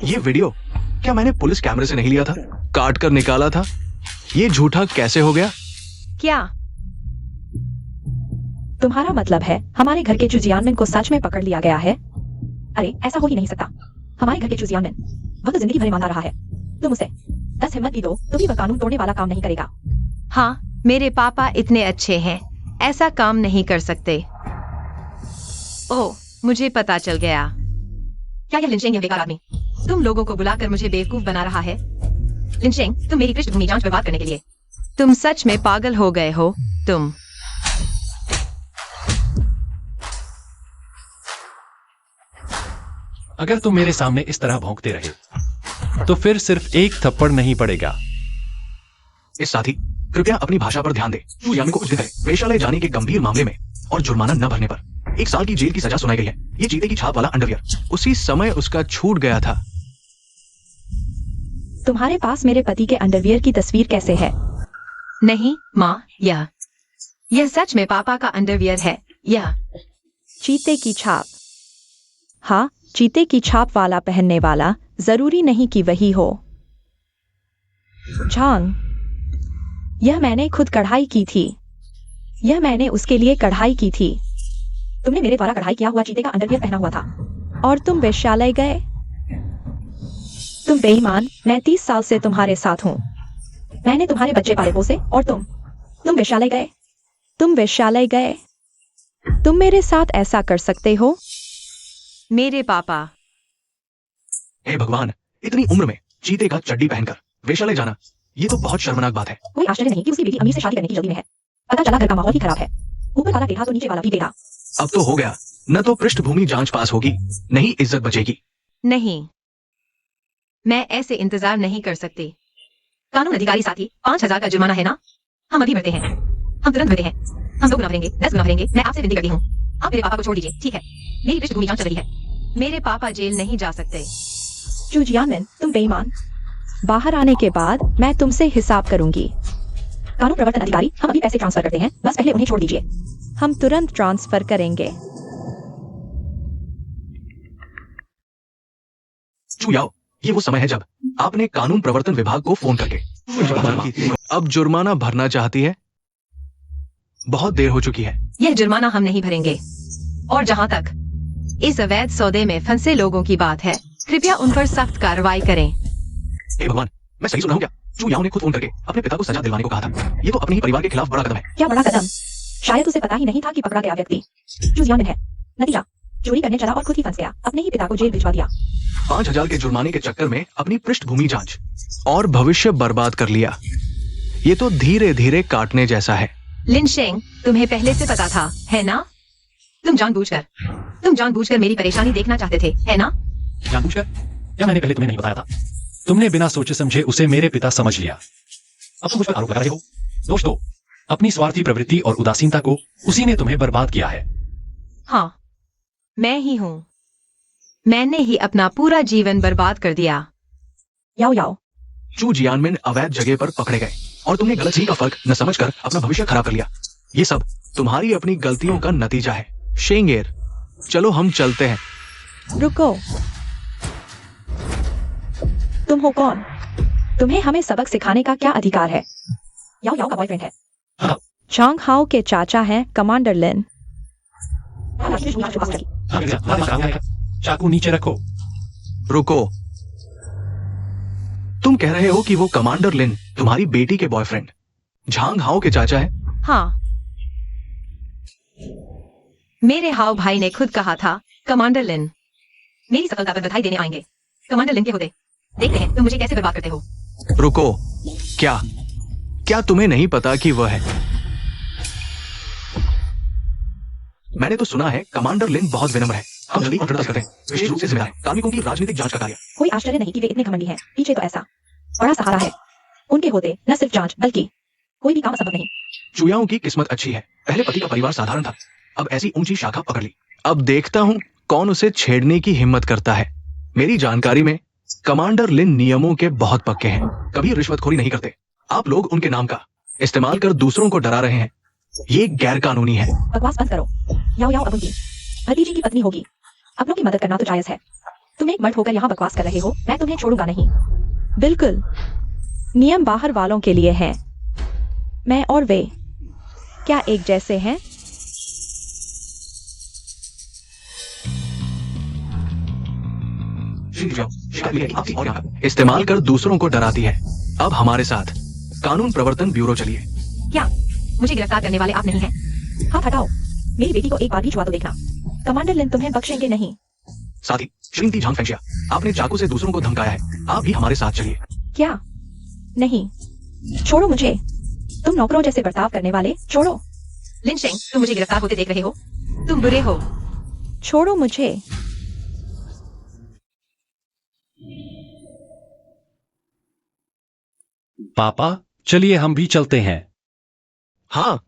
ये वीडियो क्या मैंने पुलिस कैमरे से नहीं लिया था, काट कर निकाला था? ये झूठा कैसे हो गया? क्या तुम्हारा मतलब है हमारे घर के चुजियानमिन को सच में पकड़ लिया गया है? अरे ऐसा हो ही नहीं सकता। हमारे घर के चुजियानमिन, वह तो जिंदगी भर ईमानदार रहा है। तुम उसे 10 हिम्मत भी दो तो भी वह कानून तोड़ने वाला काम नहीं करेगा। हाँ, मेरे पापा इतने अच्छे हैं, ऐसा काम नहीं कर सकते। ओह, मुझे पता चल गया। क्या यह लिनशेंग, यह बेकार आदमी तुम लोगों को बुलाकर मुझे बेवकूफ बना रहा है? लिनशेंग, तुम मेरी पृष्ठभूमि जांच बर्बाद करने के लिए, तुम सच में पागल हो गए हो। तुम अगर तुम मेरे सामने इस तरह भौंकते रहे तो फिर सिर्फ एक थप्पड़ नहीं पड़ेगा। इस साथी, कृपया अपनी भाषा पर ध्यान दे। चू यामिन को उचित है वेश्यालय जाने के गंभीर मामले में और जुर्माना न भरने पर 1 साल की जेल की सजा सुनाई गई है। ये चीते की छाप वाला अंडरवियर उसी समय उसका छूट गया था। तुम्हारे पास मेरे पति के अंडरवियर की तस्वीर कैसे है? नहीं माँ, यह सच में पापा का अंडरवियर है। यह चीते की छाप। हाँ, चीते की छाप वाला पहनने वाला जरूरी नहीं कि वही हो। झांग, यह मैंने खुद कढ़ाई की थी। यह मैंने उसके लिए कढ़ाई की थी। तुमने मेरे द्वारा कढ़ाई किया हुआ चीते का अंडरवियर पहना हुआ था और तुम वेश्यालय गए। तुम बेईमान, मैं 30 साल से तुम्हारे साथ हूं। मैंने तुम्हारे बच्चे पाले पोसे और तुम वेश्यालय गए। तुम वेश्यालय गए। तुम मेरे साथ ऐसा कर सकते हो? मेरे पापा। हे भगवान, इतनी उम्र में चीते का चड्डी पहनकर वेश्यालय जाना, ये तो बहुत शर्मनाक बात है। कोई आश्चर्य नहीं कि उसकी बेटी अमीर से शादी करने की जल्दी में है। पता चला घर का माहौल ही खराब है। ऊपर वाला टेढ़ा तो नीचे वाला भी टेढ़ा। अब तो हो गया, न तो पृष्ठभूमि जांच पास होगी, नहीं इज्जत बचेगी। नहीं, मैं ऐसे इंतजार नहीं कर सकती। कानून अधिकारी साथी, 5000 का जुर्माना है ना? हम अभी भरते हैं, हम तुरंत भरते हैं। हम 2 गुना भरेंगे, 10 गुना भरेंगे। मैं आपसे विनती करती हूँ, आप मेरे पापा को छोड़ दीजिए, ठीक है? मेरी पृष्ठभूमि जांच चल रही है। मेरे पापा जेल नहीं जा सकते। चू जियानमिन, तुम बेईमान। बाहर आने के बाद मैं तुमसे हिसाब करूंगी। कानून प्रवर्तन अधिकारी, हम अभी पैसे ट्रांसफर करते हैं, बस पहले उन्हें छोड़ दीजिए। हम तुरंत ट्रांसफर करेंगे। चू याओ, ये वो समय है जब आपने कानून प्रवर्तन विभाग को फोन करके अब जुर्माना भरना चाहती है। बहुत देर हो चुकी है। यह जुर्माना हम नहीं भरेंगे। और जहाँ तक इस अवैध सौदे में फंसे लोगों की बात है, कृपया उन पर सख्त कार्रवाई करें। हे भगवान, मैं सही सुन रहा हूँ क्या? चू याओ ने खुद फोन करके अपने पिता को सजा दिलवाने को कहा था। ये तो अपने ही परिवार के खिलाफ बड़ा कदम है। क्या बड़ा कदम? शायद उसे पता ही नहीं था कि पकड़ा गया व्यक्ति चू जियानमिन है। नतीजा, चोरी करने चला और खुद ही फंस गया। अपने ही पिता को जेल भिजवा दिया। 5000 के जुर्माने के चक्कर में अपनी पृष्ठभूमि जांच और भविष्य बर्बाद कर लिया। ये तो धीरे धीरे काटने जैसा है। लिनशेंग, तुम्हें पहले से पता था, है ना? तुम जानबूझकर मेरी परेशानी देखना चाहते थे, है ना? जानबूझकर? क्या मैंने पहले तुम्हें नहीं बताया था? तुमने बिना सोचे समझे उसे मेरे पिता समझ लिया। अब तुम मुझ पर आरोप लगा रहे हो। दोस्तों, अपनी स्वार्थी प्रवृत्ति और उदासीनता को उसी ने तुम्हें बर्बाद किया है। हाँ, मैं ही हूँ। मैंने ही अपना पूरा जीवन बर्बाद कर दिया। याओ याओ, चू जियानमिन अवैध जगह पर पकड़े गए और तुमने गलत सही का फर्क न समझकर अपना भविष्य खराब कर लिया। ये सब तुम्हारी अपनी गलतियों का नतीजा है। शेंगेर, चलो हम चलते हैं। रुको। तुम हो कौन? तुम्हें हमें सबक सिखाने का क्या अधिकार है? याओ याओ का बॉयफ्रेंड है। हाँ। चांग हाओ के चाचा हैं कमांडर लिन। चाकू नीचे रखो। रुको, तुम कह रहे हो कि वो कमांडर लिन तुम्हारी बेटी के बॉयफ्रेंड झांग हाओ के चाचा है? हाँ, मेरे हाव भाई ने खुद कहा था कमांडर लिन मेरी सफलता पर बधाई देने आएंगे। कमांडर लिन के होते देखते हैं तुम मुझे कैसे बर्बाद करते हो। रुको, क्या क्या तुम्हें नहीं पता कि वह है? मैंने तो सुना है कमांडर लिन बहुत विनम्र है। हम जल्दी कॉन्ट्रैक्ट करते हैं, विशेष रूप से जिम्मेदार कार्मिकों की राजनीतिक जांच का कार्य। कोई आश्चर्य नहीं कि वे इतने घमंडी हैं। पीछे तो ऐसा बड़ा सहारा है। उनके होते न सिर्फ जांच बल्कि कोई भी काम असंभव नहीं। चुयाओं की किस्मत अच्छी है। पहले पति का परिवार साधारण था, अब ऐसी ऊंची शाखा पकड़ ली। अब देखता हूं कौन उसे छेड़ने की हिम्मत करता है। मेरी जानकारी में कमांडर लिन नियमों के बहुत पक्के हैं, कभी रिश्वतखोरी नहीं करते। आप लोग उनके नाम का इस्तेमाल कर दूसरों को डरा रहे हैं, ये गैर कानूनी है। बकवास बंद करो। याओ याओ अब उनकी भतीजी की पत्नी होगी। अपनों की मदद करना तो जायज है। तुम एक मर्द होकर यहाँ बकवास कर रहे हो, मैं तुम्हें छोड़ूंगा नहीं। बिल्कुल, नियम बाहर वालों के लिए हैं। मैं और वे क्या एक जैसे हैं? इस्तेमाल कर दूसरों को डराती है। अब हमारे साथ कानून प्रवर्तन ब्यूरो चलिए। क्या मुझे गिरफ्तार करने वाले आप नहीं हैं? हाथ हटाओ। मेरी बेटी को एक बार भी छुआ तो देखना। कमांडर लिन तुम्हें बख्शेंगे नहीं। साथी श्रीमती झांग फेंगशिया, आपने चाकू से दूसरों को धमकाया है, आप भी हमारे साथ चलिए। क्या? नहीं, छोड़ो मुझे। तुम नौकरों जैसे बर्ताव करने वाले, छोड़ो। लिन शेंग, तुम मुझे गिरफ्तार होते देख रहे हो, तुम बुरे हो। छोड़ो मुझे। पापा चलिए हम भी चलते हैं। हाँ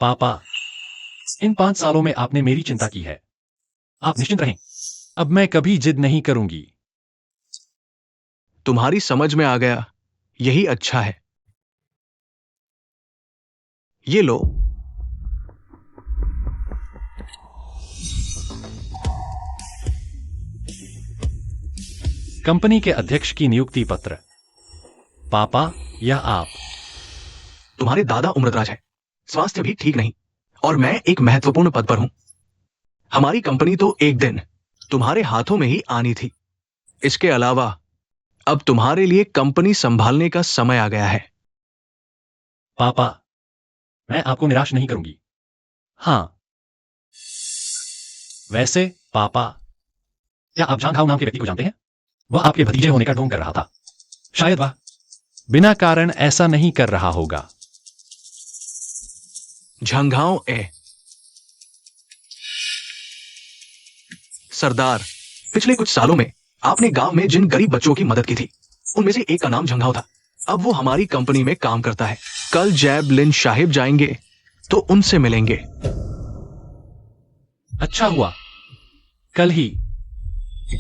पापा, इन 5 सालों में आपने मेरी चिंता की है। आप निश्चिंत रहें, अब मैं कभी जिद नहीं करूंगी। तुम्हारी समझ में आ गया, यही अच्छा है। ये लो। कंपनी के अध्यक्ष की नियुक्ति पत्र। पापा, यह आप। तुम्हारे दादा उम्रदराज है, स्वास्थ्य भी ठीक नहीं, और मैं एक महत्वपूर्ण पद पर हूं। हमारी कंपनी तो एक दिन तुम्हारे हाथों में ही आनी थी। इसके अलावा अब तुम्हारे लिए कंपनी संभालने का समय आ गया है। पापा, मैं आपको निराश नहीं करूंगी। हाँ, वैसे पापा, क्या आप झांग हाओ नाम के व्यक्ति को जानते हैं? वह आपके भतीजे होने का ढोंग कर रहा था। शायद वह बिना कारण ऐसा नहीं कर रहा होगा। झंघाओ ए सरदार, पिछले कुछ सालों में आपने गांव में जिन गरीब बच्चों की मदद की थी, उनमें से एक का नाम झंघाओ था। अब वो हमारी कंपनी में काम करता है। कल जैब लिन साहिब जाएंगे तो उनसे मिलेंगे। अच्छा हुआ, कल ही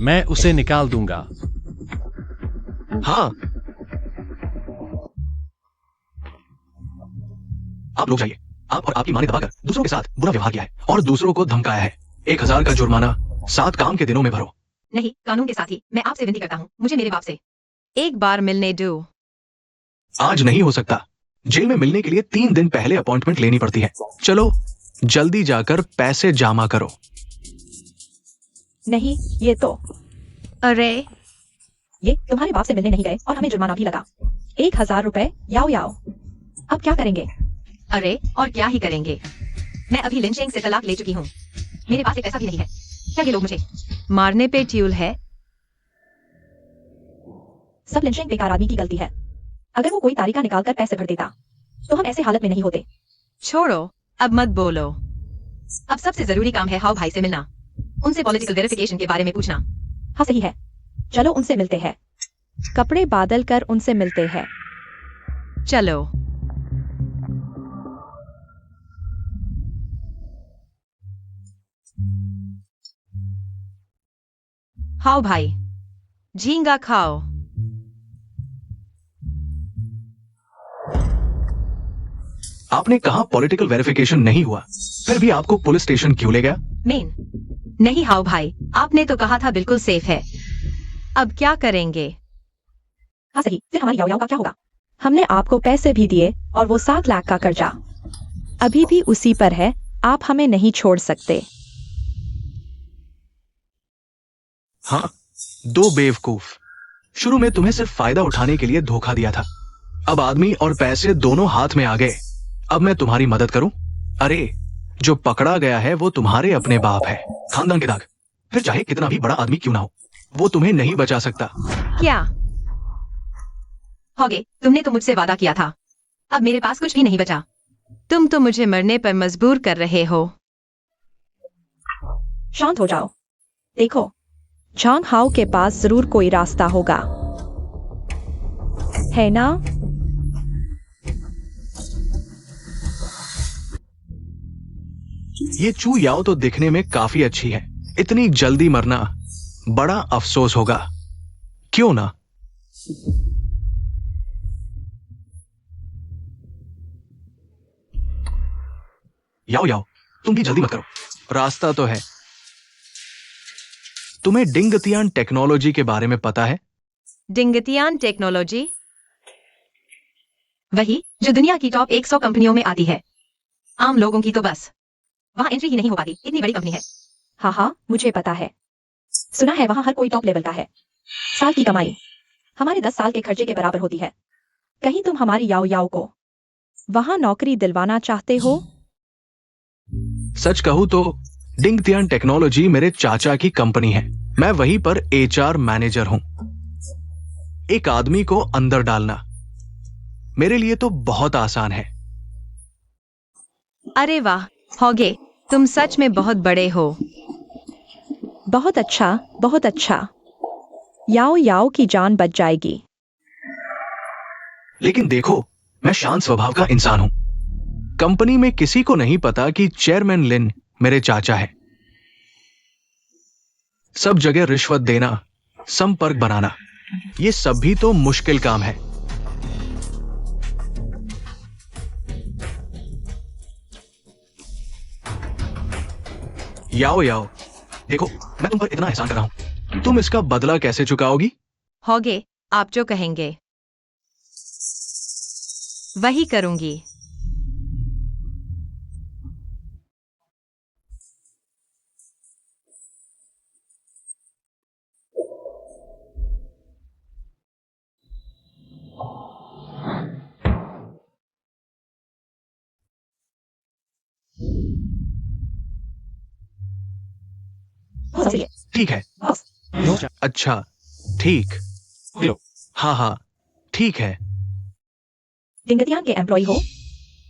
मैं उसे निकाल दूंगा। हाँ, आप लोग जाइए। आप और आपकी मां ने दबाकर दूसरों के साथ बुरा व्यवहार किया है और दूसरों को धमकाया है। 1000 का जुर्माना 7 काम के दिनों में भरो। नहीं, कानून के साथ ही मैं आपसे विनती करता हूँ, मुझे मेरे बाप से एक बार मिलने दो। आज नहीं हो सकता, जेल में मिलने के लिए 3 दिन पहले अपॉइंटमेंट लेनी पड़ती है। चलो जल्दी जाकर पैसे जमा करो। नहीं, ये तो अरे, ये तुम्हारे बाप से मिलने नहीं गए और हमें जुर्माना भी लगा। 1000 रुपए। याओ याओ, अब क्या करेंगे? अरे और क्या ही करेंगे, मैं अभी लिन शेंग से तलाक ले चुकी हूँ। मेरे पास एक पैसा भी नहीं है। क्या ये लोग मुझे मारने पे ट्यूल है? सब लिन शेंग बेकार आदमी की गलती है। अगर वो कोई तारीका निकालकर पैसे भर देता तो हम ऐसे हालत में नहीं होते। छोड़ो, अब मत बोलो। अब सबसे जरूरी काम है हाउ भाई से मिलना, उनसे पॉलिटिकल वेरिफिकेशन के बारे में पूछना। हाँ सही है, चलो उनसे मिलते हैं। कपड़े बादल कर उनसे मिलते हैं। चलो। हाउ भाई, झींगा खाओ। आपने कहा पॉलिटिकल वेरिफिकेशन नहीं हुआ, फिर भी आपको पुलिस स्टेशन क्यों ले गया? मेन नहीं हाउ भाई, आपने तो कहा था बिल्कुल सेफ है। अब क्या करेंगे? हाँ सही, फिर हमारी याओ याओ का क्या होगा? हमने आपको पैसे भी दिए और वो 7 लाख का कर्जा अभी भी उसी पर है। आप हमें नहीं छोड़ सकते। हाँ, 2 बेवकूफ। शुरू में तुम्हें सिर्फ फायदा उठाने के लिए धोखा दिया था, अब आदमी और पैसे दोनों हाथ में आ गए। अब मैं तुम्हारी मदद करूं? अरे जो पकड़ा गया है वो तुम्हारे अपने बाप है, खानदान के दाग। फिर चाहे कितना भी बड़ा आदमी क्यों ना हो, वो तुम्हें नहीं बचा सकता। क्या होगे? तुमने तो मुझसे वादा किया था, अब मेरे पास कुछ भी नहीं बचा। तुम तो मुझे मरने पर मजबूर कर रहे हो। शांत हो जाओ। देखो, झांग हाओ के पास जरूर कोई रास्ता होगा, है ना? ये चू याओ तो दिखने में काफी अच्छी है, इतनी जल्दी मरना बड़ा अफसोस होगा, क्यों ना? याओ याओ, तुम भी जल्दी मत करो, रास्ता तो है। तुम्हें डिंगतियान टेक्नोलॉजी के बारे में पता है? डिंगतियान टेक्नोलॉजी? वही जो दुनिया की टॉप 100 कंपनियों में आती है। आम लोगों की तो बस वहां एंट्री ही नहीं हो पाती, इतनी बड़ी कंपनी है। हाँ हाँ, मुझे पता है। सुना है वहां हर कोई टॉप लेवल का है। साल की कमाई हमारे 10 साल के खर्चे के बराबर होती है। कहीं तुम हमारी याओ याओ को वहां नौकरी दिलवाना चाहते हो? सच कहूं तो डिंगतियान टेक्नोलॉजी मेरे चाचा की कंपनी है। मैं वहीं पर एचआर मैनेजर हूं। एक आदमी को अंदर डालना मेरे लिए तो बहुत आसान है। अरे वाह होगे, तुम सच में बहुत बड़े हो। बहुत अच्छा, बहुत अच्छा। याओ याओ की जान बच जाएगी। लेकिन देखो, मैं शांत स्वभाव का इंसान हूं। कंपनी में किसी को नहीं पता कि चेयरमैन लिन मेरे चाचा है। सब जगह रिश्वत देना, संपर्क बनाना, ये सब भी तो मुश्किल काम है। याओ याओ, देखो मैं तुम पर इतना एहसान कर रहा हूं, तुम इसका बदला कैसे चुकाओगी? होगे, आप जो कहेंगे वही करूंगी। बहुत सही है। ठीक है। बॉस, अच्छा, ठीक। लो। हाँ हाँ, ठीक है। डिंगतियान के एम्प्लॉय हो?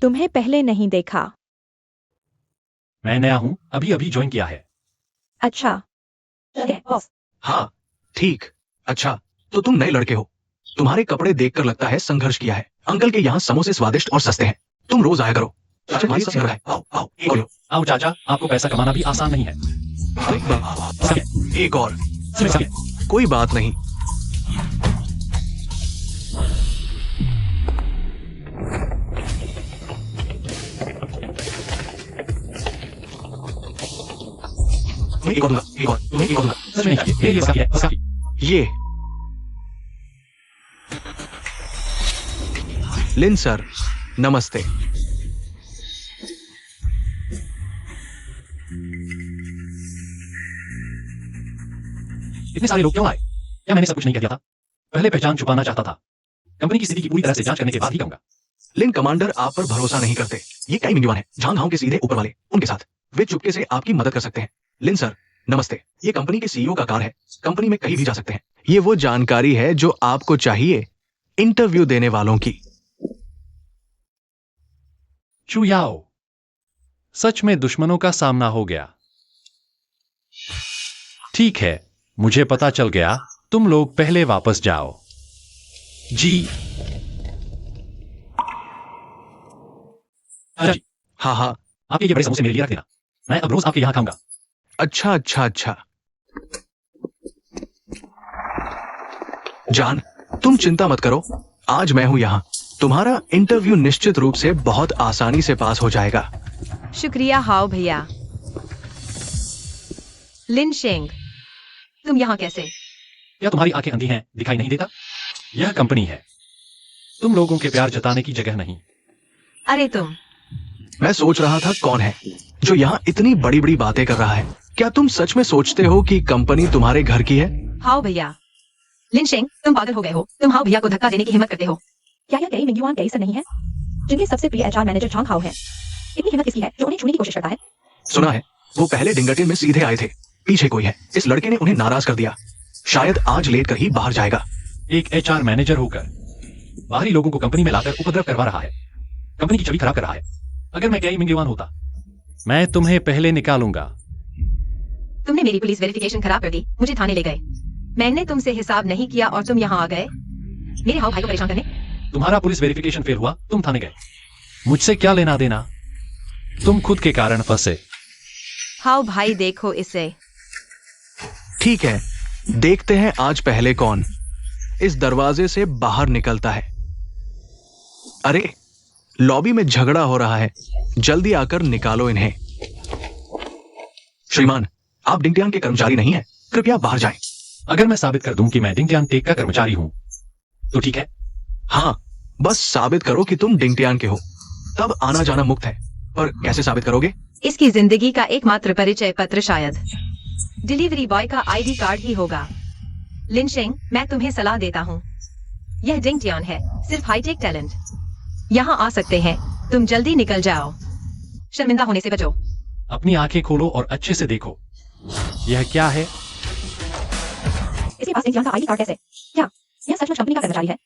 तुम्हें पहले नहीं देखा। मैं नया हूं, अभी अभी ज्वाइन किया है। अच्छा, ठीक है बॉस। हाँ, ठीक। अच्छा, तो तुम नए लड़के हो। तुम्हारे कपड़े देखकर लगता है संघर्ष किया है। अंकल के यहाँ समोसे स्वादिष्ट और सस्ते हैं। तुम रोज आया करो। चाचा तुम्हारी सब है। आओ आओ, एक और लो। आओ चाचा, आपको पैसा कमाना भी आसान नहीं है। एक और। सके। कोई बात नहीं। मैं एक और दूंगा, एक और, तुम्हें एक और दूंगा। सच में नहीं, ये काफी है, बस काफी। ये लिन सर, नमस्ते। इतने सारे लोग क्यों आए? क्या मैंने सब कुछ नहीं कह दिया था? पहले पहचान छुपाना चाहता था। कंपनी की स्थिति की पूरी तरह से जांच करने के बाद ही कहूंगा। लिन कमांडर आप पर भरोसा नहीं करते। ये कई मिंगवान है, झांग हाओ के सीधे ऊपर वाले, उनके साथ। वे चुपके से आपकी मदद कर सकते हैं। लिन सर, नमस्ते। ये कंपनी के सीईओ का कार है, कंपनी में कहीं भी जा सकते हैं। ये वो जानकारी है जो आपको चाहिए इंटरव्यू देने वालों की। चू याओ, सच में दुश्मनों का सामना हो गया। ठीक है, मुझे पता चल गया। तुम लोग पहले वापस जाओ। जी। अच्छा जी, हाँ हाँ, आपके ये बड़े समोसे मेरे लिए रख देना। मैं अब रोज आपके यहाँ खाऊंगा। अच्छा अच्छा अच्छा। जान, तुम चिंता मत करो, आज मैं हूं यहाँ। तुम्हारा इंटरव्यू निश्चित रूप से बहुत आसानी से पास हो जाएगा। शुक्रिया हाओ भैया। लिन शेंग, तुम यहाँ कैसे? क्या तुम्हारी आंखें अंधी हैं, दिखाई नहीं देता? यह कंपनी है, तुम लोगों के प्यार जताने की जगह नहीं। अरे तुम। मैं सोच रहा था कौन है जो यहाँ इतनी बड़ी बड़ी बातें कर रहा है। क्या तुम सच में सोचते हो कि कंपनी तुम्हारे घर की है? हाओ भैया। लिन शेंग, तुम पागल हो गए हो। तुम हाओ भैया को धक्का देने की हिम्मत करते हो। क्या यह कई मिंगयुआन कई से नहीं है जिनके सबसे प्रिय एचआर मैनेजर झांग हाओ है? इतनी हिम्मत किसकी है जो उन्हें छूने की कोशिश करता है? सुना है वो पहले डिंगरटिन में सीधे आए थे, पीछे कोई है। इस लड़के ने उन्हें नाराज कर दिया, शायद आज लेट कर ही बाहर जाएगा। एक एचआर मैनेजर होकर बाहरी लोगों को कंपनी में लाकर उपद्रव करवा रहा है, कंपनी की छवि खराब कर रहा है। अगर मैं कई मिंगेवान होता, मैं तुम्हें पहले निकालूंगा। तुमने मेरी पुलिस वेरिफिकेशन खराब कर दी, मुझे थाने ले गए। मैंने तुमसे हिसाब नहीं किया और तुम यहाँ आ गए मेरे हाउ भाई को परेशान करने। तुम्हारा पुलिस वेरिफिकेशन फेल हुआ, तुम थाने गए। मुझसे क्या लेना देना, तुम खुद के कारण फंसे। हाउ भाई देखो इसे। ठीक है, देखते हैं आज पहले कौन इस दरवाजे से बाहर निकलता है। अरे लॉबी में झगड़ा हो रहा है, जल्दी आकर निकालो इन्हें। श्रीमान, आप डिंगटियान के कर्मचारी नहीं हैं, कृपया बाहर जाएं। अगर मैं साबित कर दूं कि मैं डिंगटियान टेक का कर्मचारी हूं तो ठीक है। हाँ, बस साबित करो कि तुम डिंगटियान के हो, तब आना जाना मुक्त है। पर कैसे साबित करोगे? इसकी जिंदगी का एकमात्र परिचय पत्र शायद डिलीवरी बॉय का आईडी कार्ड ही होगा। लिनशेंग, मैं तुम्हें सलाह देता हूँ, यह डिंगटियान है, सिर्फ हाईटेक टैलेंट। यहाँ आ सकते हैं, तुम जल्दी निकल जाओ, शर्मिंदा होने से बचो। अपनी आंखें खोलो और अच्छे से देखो, यह क्या है? इसके पास डिंगटियान का आईडी कार्ड कैसे? क्या यह सचमुच कंपनी का कर्मचारी है?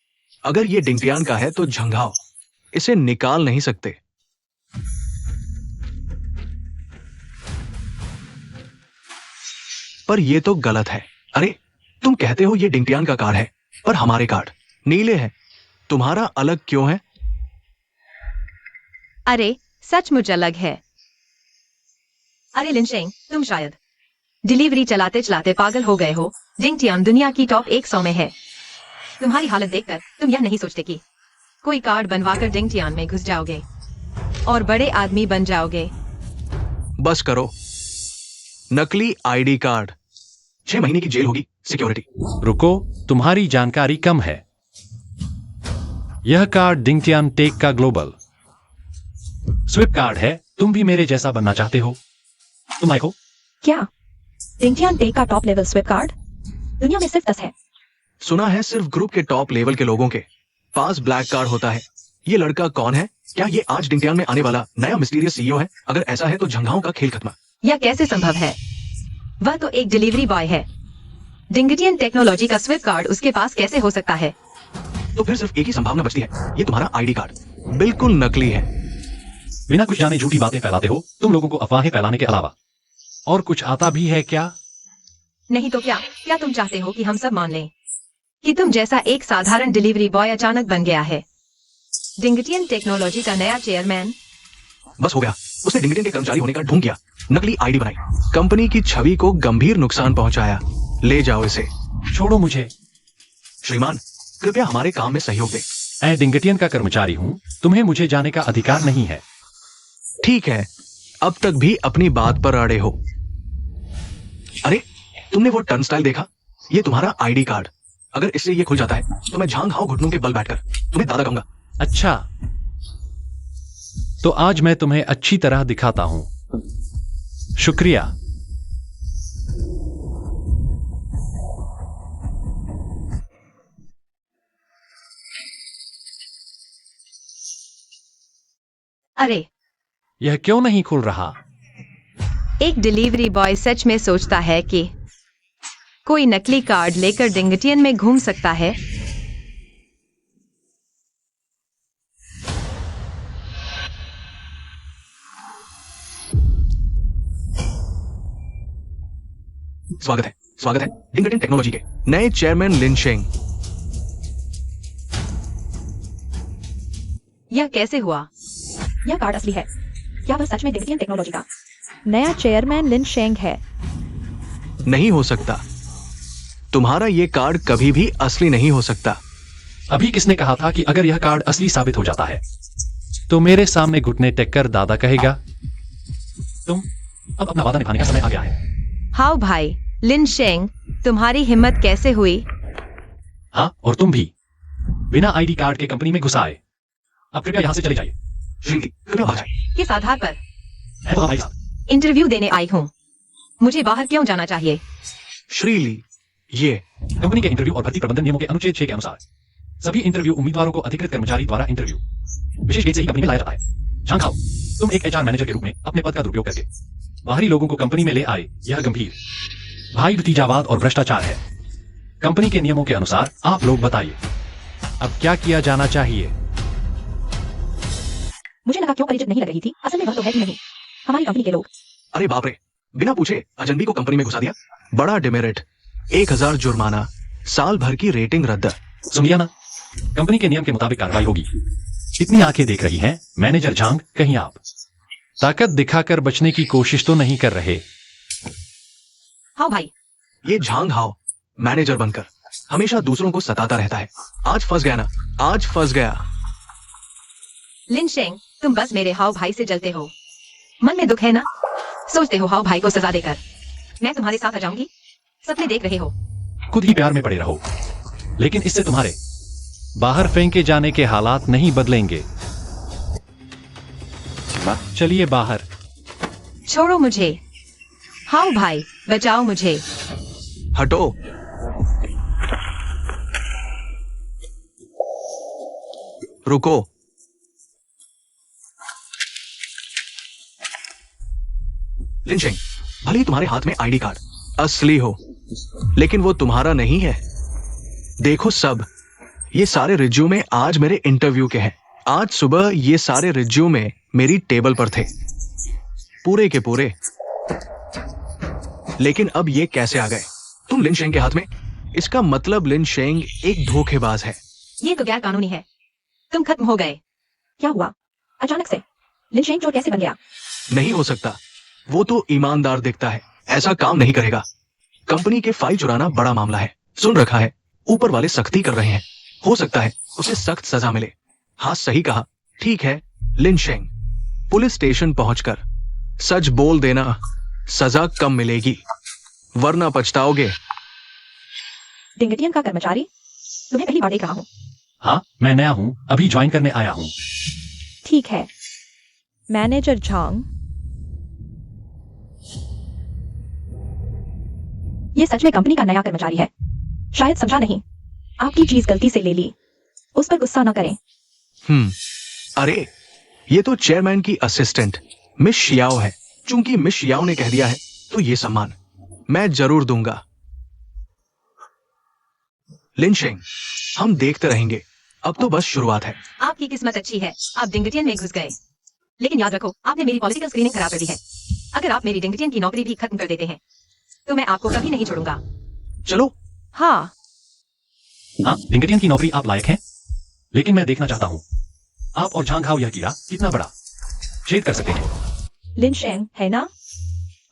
अगर ये डिंगटियान का है तो झंगाओ, इसे निकाल नहीं सकते। पर ये तो गलत है। अरे तुम कहते हो ये डिंगटियान का कार्ड है, पर हमारे कार्ड नीले हैं, तुम्हारा अलग क्यों है? अरे सचमुच अलग है। अरे लिनशेंग, तुम शायद डिलीवरी चलाते चलाते पागल हो गए हो। डिंगटियान दुनिया की टॉप 100 में है। तुम्हारी हालत देखकर तुम यह नहीं सोचते कि कोई कार्ड बनवाकर डिंगटियान में घुस जाओगे और बड़े आदमी बन जाओगे। बस करो, नकली आईडी कार्ड, 6 महीने की जेल होगी, सिक्योरिटी। रुको, तुम्हारी जानकारी कम है। यह कार्ड डिंगटियान टेक का ग्लोबल स्विप कार्ड है। तुम भी मेरे जैसा बनना चाहते हो? तुम आए हो? क्या डिंगटियान टेक का टॉप लेवल स्विप कार्ड दुनिया में सिर्फ 10 है? सुना है सिर्फ ग्रुप के टॉप लेवल के लोगों के पास ब्लैक कार्ड होता है। ये लड़का कौन है? क्या ये आज डिंगटियान में आने वाला नया मिस्टीरियस सीईओ है? अगर ऐसा है तो झंगाओं का खेल खत्म। यह कैसे संभव है? वह तो एक डिलीवरी बॉय है। डिंगटियन टेक्नोलॉजी का स्विप कार्ड उसके पास कैसे हो सकता है? तो फिर सिर्फ एक ही संभावना बचती है, ये तुम्हारा आईडी कार्ड बिल्कुल नकली है। बिना कुछ जाने झूठी बातें फैलाते हो तुम लोगों को। अफवाहें फैलाने के अलावा और कुछ आता भी है क्या? नहीं तो क्या? क्या तुम चाहते हो कि हम सब मान लें कि तुम जैसा एक साधारण डिलीवरी बॉय अचानक बन गया है डिंगटियन टेक्नोलॉजी का नया चेयरमैन? बस हो गया, उसने डिंगटियन के कर्मचारी होने का ढोंग किया, नकली आईडी बनाई, कंपनी की छवि को गंभीर नुकसान पहुंचाया। ले जाओ इसे। छोड़ो मुझे। श्रीमान, कृपया हमारे काम में सहयोग दें। मैं डिंगटियन का कर्मचारी हूं, तुम्हें मुझे जाने का अधिकार नहीं है। ठीक है, अब तक भी अपनी बात पर अड़े हो। अरे तुमने वो टर्न स्टाइल देखा? ये तुम्हारा आईडी कार्ड। अगर इससे ये खुल जाता है तो मैं झांग हाउ घुटनों के बल बैठकर तुम्हें दादा कहूंगा। अच्छा, तो आज मैं तुम्हें अच्छी तरह दिखाता हूं। शुक्रिया। अरे यह क्यों नहीं खुल रहा? एक डिलीवरी बॉय सच में सोचता है कि कोई नकली कार्ड लेकर डिंगटियन में घूम सकता है? स्वागत है डिंगटियन टेक्नोलॉजी के नए चेयरमैन लिनशेंग। यह कैसे हुआ? यह कार्ड असली है। क्या वह सच में डिंगटियन टेक्नोलॉजी का नया चेयरमैन लिनशेंग है? नहीं हो सकता, तुम्हारा ये कार्ड कभी भी असली नहीं हो सकता। अभी किसने कहा था कि अगर यह कार्ड असली साबित हो जाता है तो मेरे सामने घुटने टेक कर दादा कहेगा? तुम अब अपना वादा निभाने का समय आ गया है। हाउ भाई, लिनशेंग, तुम्हारी हिम्मत कैसे हुई? हाँ, और तुम भी बिना आईडी कार्ड के कंपनी में घुस आए। अब कृपया यहां से चले जाइए। श्रीमती, कृपया बाहर जाइए। किस आधार पर? है तो भाई साहब। इंटरव्यू देने आई हूँ, मुझे बाहर क्यों जाना चाहिए? श्रीली, ये कंपनी के इंटरव्यू और भर्ती प्रबंधन नियमों के अनुच्छेद 6 के अनुसार सभी इंटरव्यू उम्मीदवारों को अधिकृत कर्मचारी द्वारा इंटरव्यू विशेष गेट से ही कंपनी में लाया जाता है। झांग खाओ। तुम एक एचआर मैनेजर के रूप में अपने पद का दुरुपयोग करके बाहरी लोगों को कंपनी में ले आए, यह गंभीर भाई भतीजावाद और भ्रष्टाचार है। कंपनी के नियमों के अनुसार आप लोग बताइए, अब क्या किया जाना चाहिए? मुझे लगा क्यों परिचित नहीं लग रही थी, असल में वह तो है ही नहीं हमारी कंपनी के लोग। अरे बाप रे, बिना पूछे अजनबी को कंपनी में घुसा दिया। बड़ा डिमेरिट, 1000 जुर्माना, साल भर की रेटिंग रद्द। सुनिए ना, कंपनी के नियम के मुताबिक कार्रवाई होगी। इतनी आंखें देख रही हैं, मैनेजर झांग, कहीं आप ताकत दिखाकर बचने की कोशिश तो नहीं कर रहे? हाँ भाई, ये झांग हाओ मैनेजर बनकर हमेशा दूसरों को सताता रहता है। आज फंस गया ना, आज फंस गया। लिन शेंग, तुम बस मेरे हाव भाई से जलते हो। मन में दुख है ना? सोचते हो हाव भाई को सजा देकर मैं तुम्हारे साथ आ जाऊंगी? सपने देख रहे हो। खुद ही प्यार में पड़े रहो, लेकिन इससे तुम्हारे बाहर फेंके जाने के हालात नहीं बदलेंगे। चलिए बाहर। छोड़ो मुझे। हाव भाई, बचाओ मुझे। हटो। रुको। लिन शेंग, भले ही तुम्हारे हाथ में आईडी कार्ड असली हो, लेकिन वो तुम्हारा नहीं है। देखो सब, ये सारे रिज्यूमे आज मेरे इंटरव्यू के हैं। आज सुबह ये सारे रिज्यूमे मेरी टेबल पर थे, पूरे के पूरे। लेकिन अब ये कैसे आ गए तुम लिन शेंग के हाथ में? इसका मतलब लिन शेंग एक धोखेबाज है। ये तो गैर कानूनी है। तुम खत्म हो गए। क्या हुआ अचानक से? लिन शेंग चोर कैसे बन गया? नहीं हो सकता, वो तो ईमानदार दिखता है, ऐसा काम नहीं करेगा। कंपनी के फाइल चुराना बड़ा मामला है, सुन रखा है। ऊपर वाले सख्ती कर रहे हैं, हो सकता है उसे सख्त सजा मिले। हाँ सही कहा। ठीक है लिन शेंग, पुलिस स्टेशन पहुंचकर सच बोल देना, सजा कम मिलेगी, वरना पछताओगे। डिंगटियन का कर्मचारी? तुम्हें पहली बार देख रहा हूँ। हाँ, मैं नया हूं, अभी ज्वाइन करने आया हूं। ठीक है मैनेजर झांग, ये सच में कंपनी का नया कर्मचारी है। शायद समझा नहीं, आपकी चीज गलती से ले ली, उस पर गुस्सा न करें। अरे ये तो चेयरमैन की असिस्टेंट मिस शियाओ है। चूंकि मिस शियाओ ने कह दिया है तो ये सम्मान मैं जरूर दूंगा। लिन शेंग, हम देखते रहेंगे, अब तो बस शुरुआत है। आपकी किस्मत अच्छी है, आप डिंगटियन में घुस गए। लेकिन याद रखो, आपने मेरी पॉलिटिकल स्क्रीनिंग खराब कर दी है। अगर आप मेरी डिंगटियन की नौकरी भी खत्म कर देते हैं तो मैं आपको कभी नहीं छोड़ूंगा। चलो। हाँ, डिंगटियन की नौकरी आप लायक हैं, लेकिन मैं देखना चाहता हूं आप और झांग हाओ यह कीड़ा कितना बड़ा छेद कर सकते हैं। लिन शेंग है ना?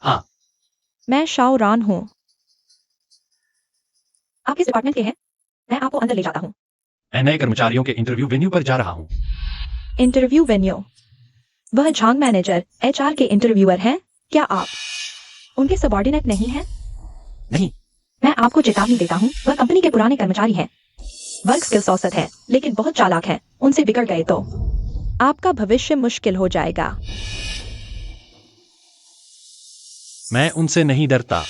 हाँ, मैं शाओ रान हूँ। आप किस डिपार्टमेंट के हैं? मैं आपको अंदर ले जाता हूँ। मैं नए कर्मचारियों के इंटरव्यू वेन्यू पर जा रहा हूं। Interview venue? वह झांग मैनेजर एचआर के इंटरव्यूअर हैं? क्या आप उनके सबऑर्डिनेट नहीं हैं? नहीं। मैं आपको चेतावनी देता हूँ, वह कंपनी के पुराने कर्मचारी हैं। वर्क स्किल्स औसत है, लेकिन बहुत चालाक है। उनसे बिगड़ गए तो आपका भविष्य मुश्किल हो जाएगा। मैं उनसे नहीं डरता।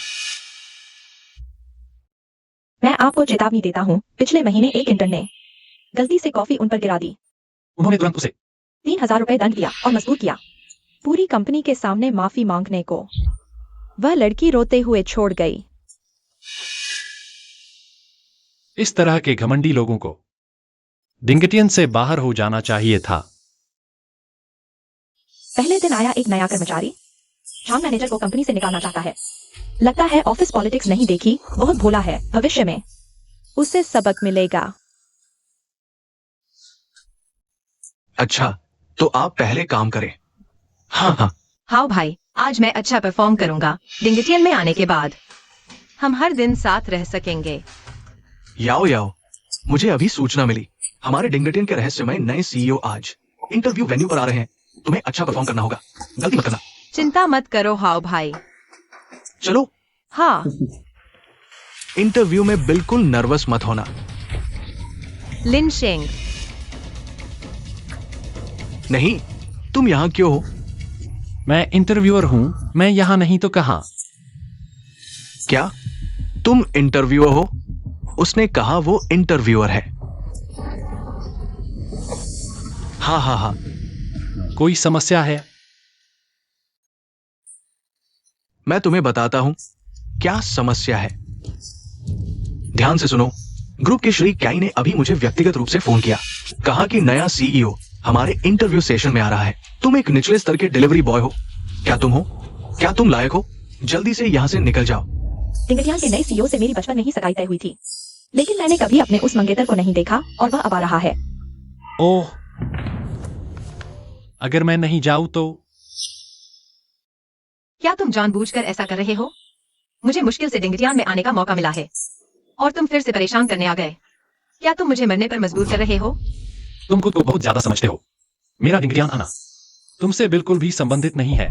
मैं आपको चेतावनी देता हूँ, पिछले महीने एक इंटर्न ने गलती से कॉफी उन पर गिरा दी। उन्होंने तुरंत उसे 3000 रुपए दंड दिया और मजबूर किया। पूरी कंपनी के सामने माफी मांगने को वह लड़की रोते हुए छोड़ गई। इस तरह के घमंडी लोगों को डिंगटियन से बाहर हो जाना चाहिए था। पहले दिन आया एक नया कर्मचारी, झांग मैनेजर को कंपनी से निकालना चाहता है। लगता है ऑफिस पॉलिटिक्स नहीं देखी, बहुत भोला है। भविष्य में उसे सबक मिलेगा। अच्छा, तो आप पहले काम करें। हाँ। हाँ भाई, आज मैं अच्छा परफॉर्म करूंगा। डिंगटियन में आने के बाद हम हर दिन साथ रह सकेंगे। याओ याओ, मुझे अभी सूचना मिली, हमारे डिंगटियन के रहस्यमय नए सीईओ आज इंटरव्यू वेन्यू पर आ रहे हैं। तुम्हें अच्छा परफॉर्म करना होगा, गलती मत करना। चिंता मत करो हाव भाई। चलो। हाँ, इंटरव्यू में बिल्कुल नर्वस मत होना। लिन शेंग। नहीं, तुम यहाँ क्यों हो? मैं इंटरव्यूअर हूं, मैं यहां नहीं तो कहां? क्या तुम इंटरव्यूअर हो? उसने कहा वो इंटरव्यूअर है। हाँ। कोई समस्या है? मैं तुम्हें बताता हूं क्या समस्या है। ध्यान से सुनो। ग्रुप के श्री कैई ने अभी मुझे व्यक्तिगत रूप से फोन किया। कहा कि नया सीईओ हमारे इंटरव्यू सेशन में आ रहा है। तुम एक निचले स्तर के डिलीवरी बॉय हो। क्या तुम हो? क्या तुम लायक हो? जल्दी से यहाँ से निकल जाओ। डिंगटियान के नए सीईओ से मेरी बचपन में ही सगाई तय हुई थी, लेकिन मैंने कभी अपने उस मंगेतर को नहीं देखा और वह अब आ रहा है। ओह, अगर मैं नहीं जाऊं तो? क्या तुम जानबूझकर ऐसा कर रहे हो? मुझे मुश्किल से डिंगटियान में आने का मौका मिला है और तुम फिर से परेशान करने आ गए। क्या तुम मुझे मरने पर मजबूर कर रहे हो? तुम खुद को बहुत ज्यादा समझते हो। मेरा डिंगटियान आना तुमसे बिल्कुल भी संबंधित नहीं है।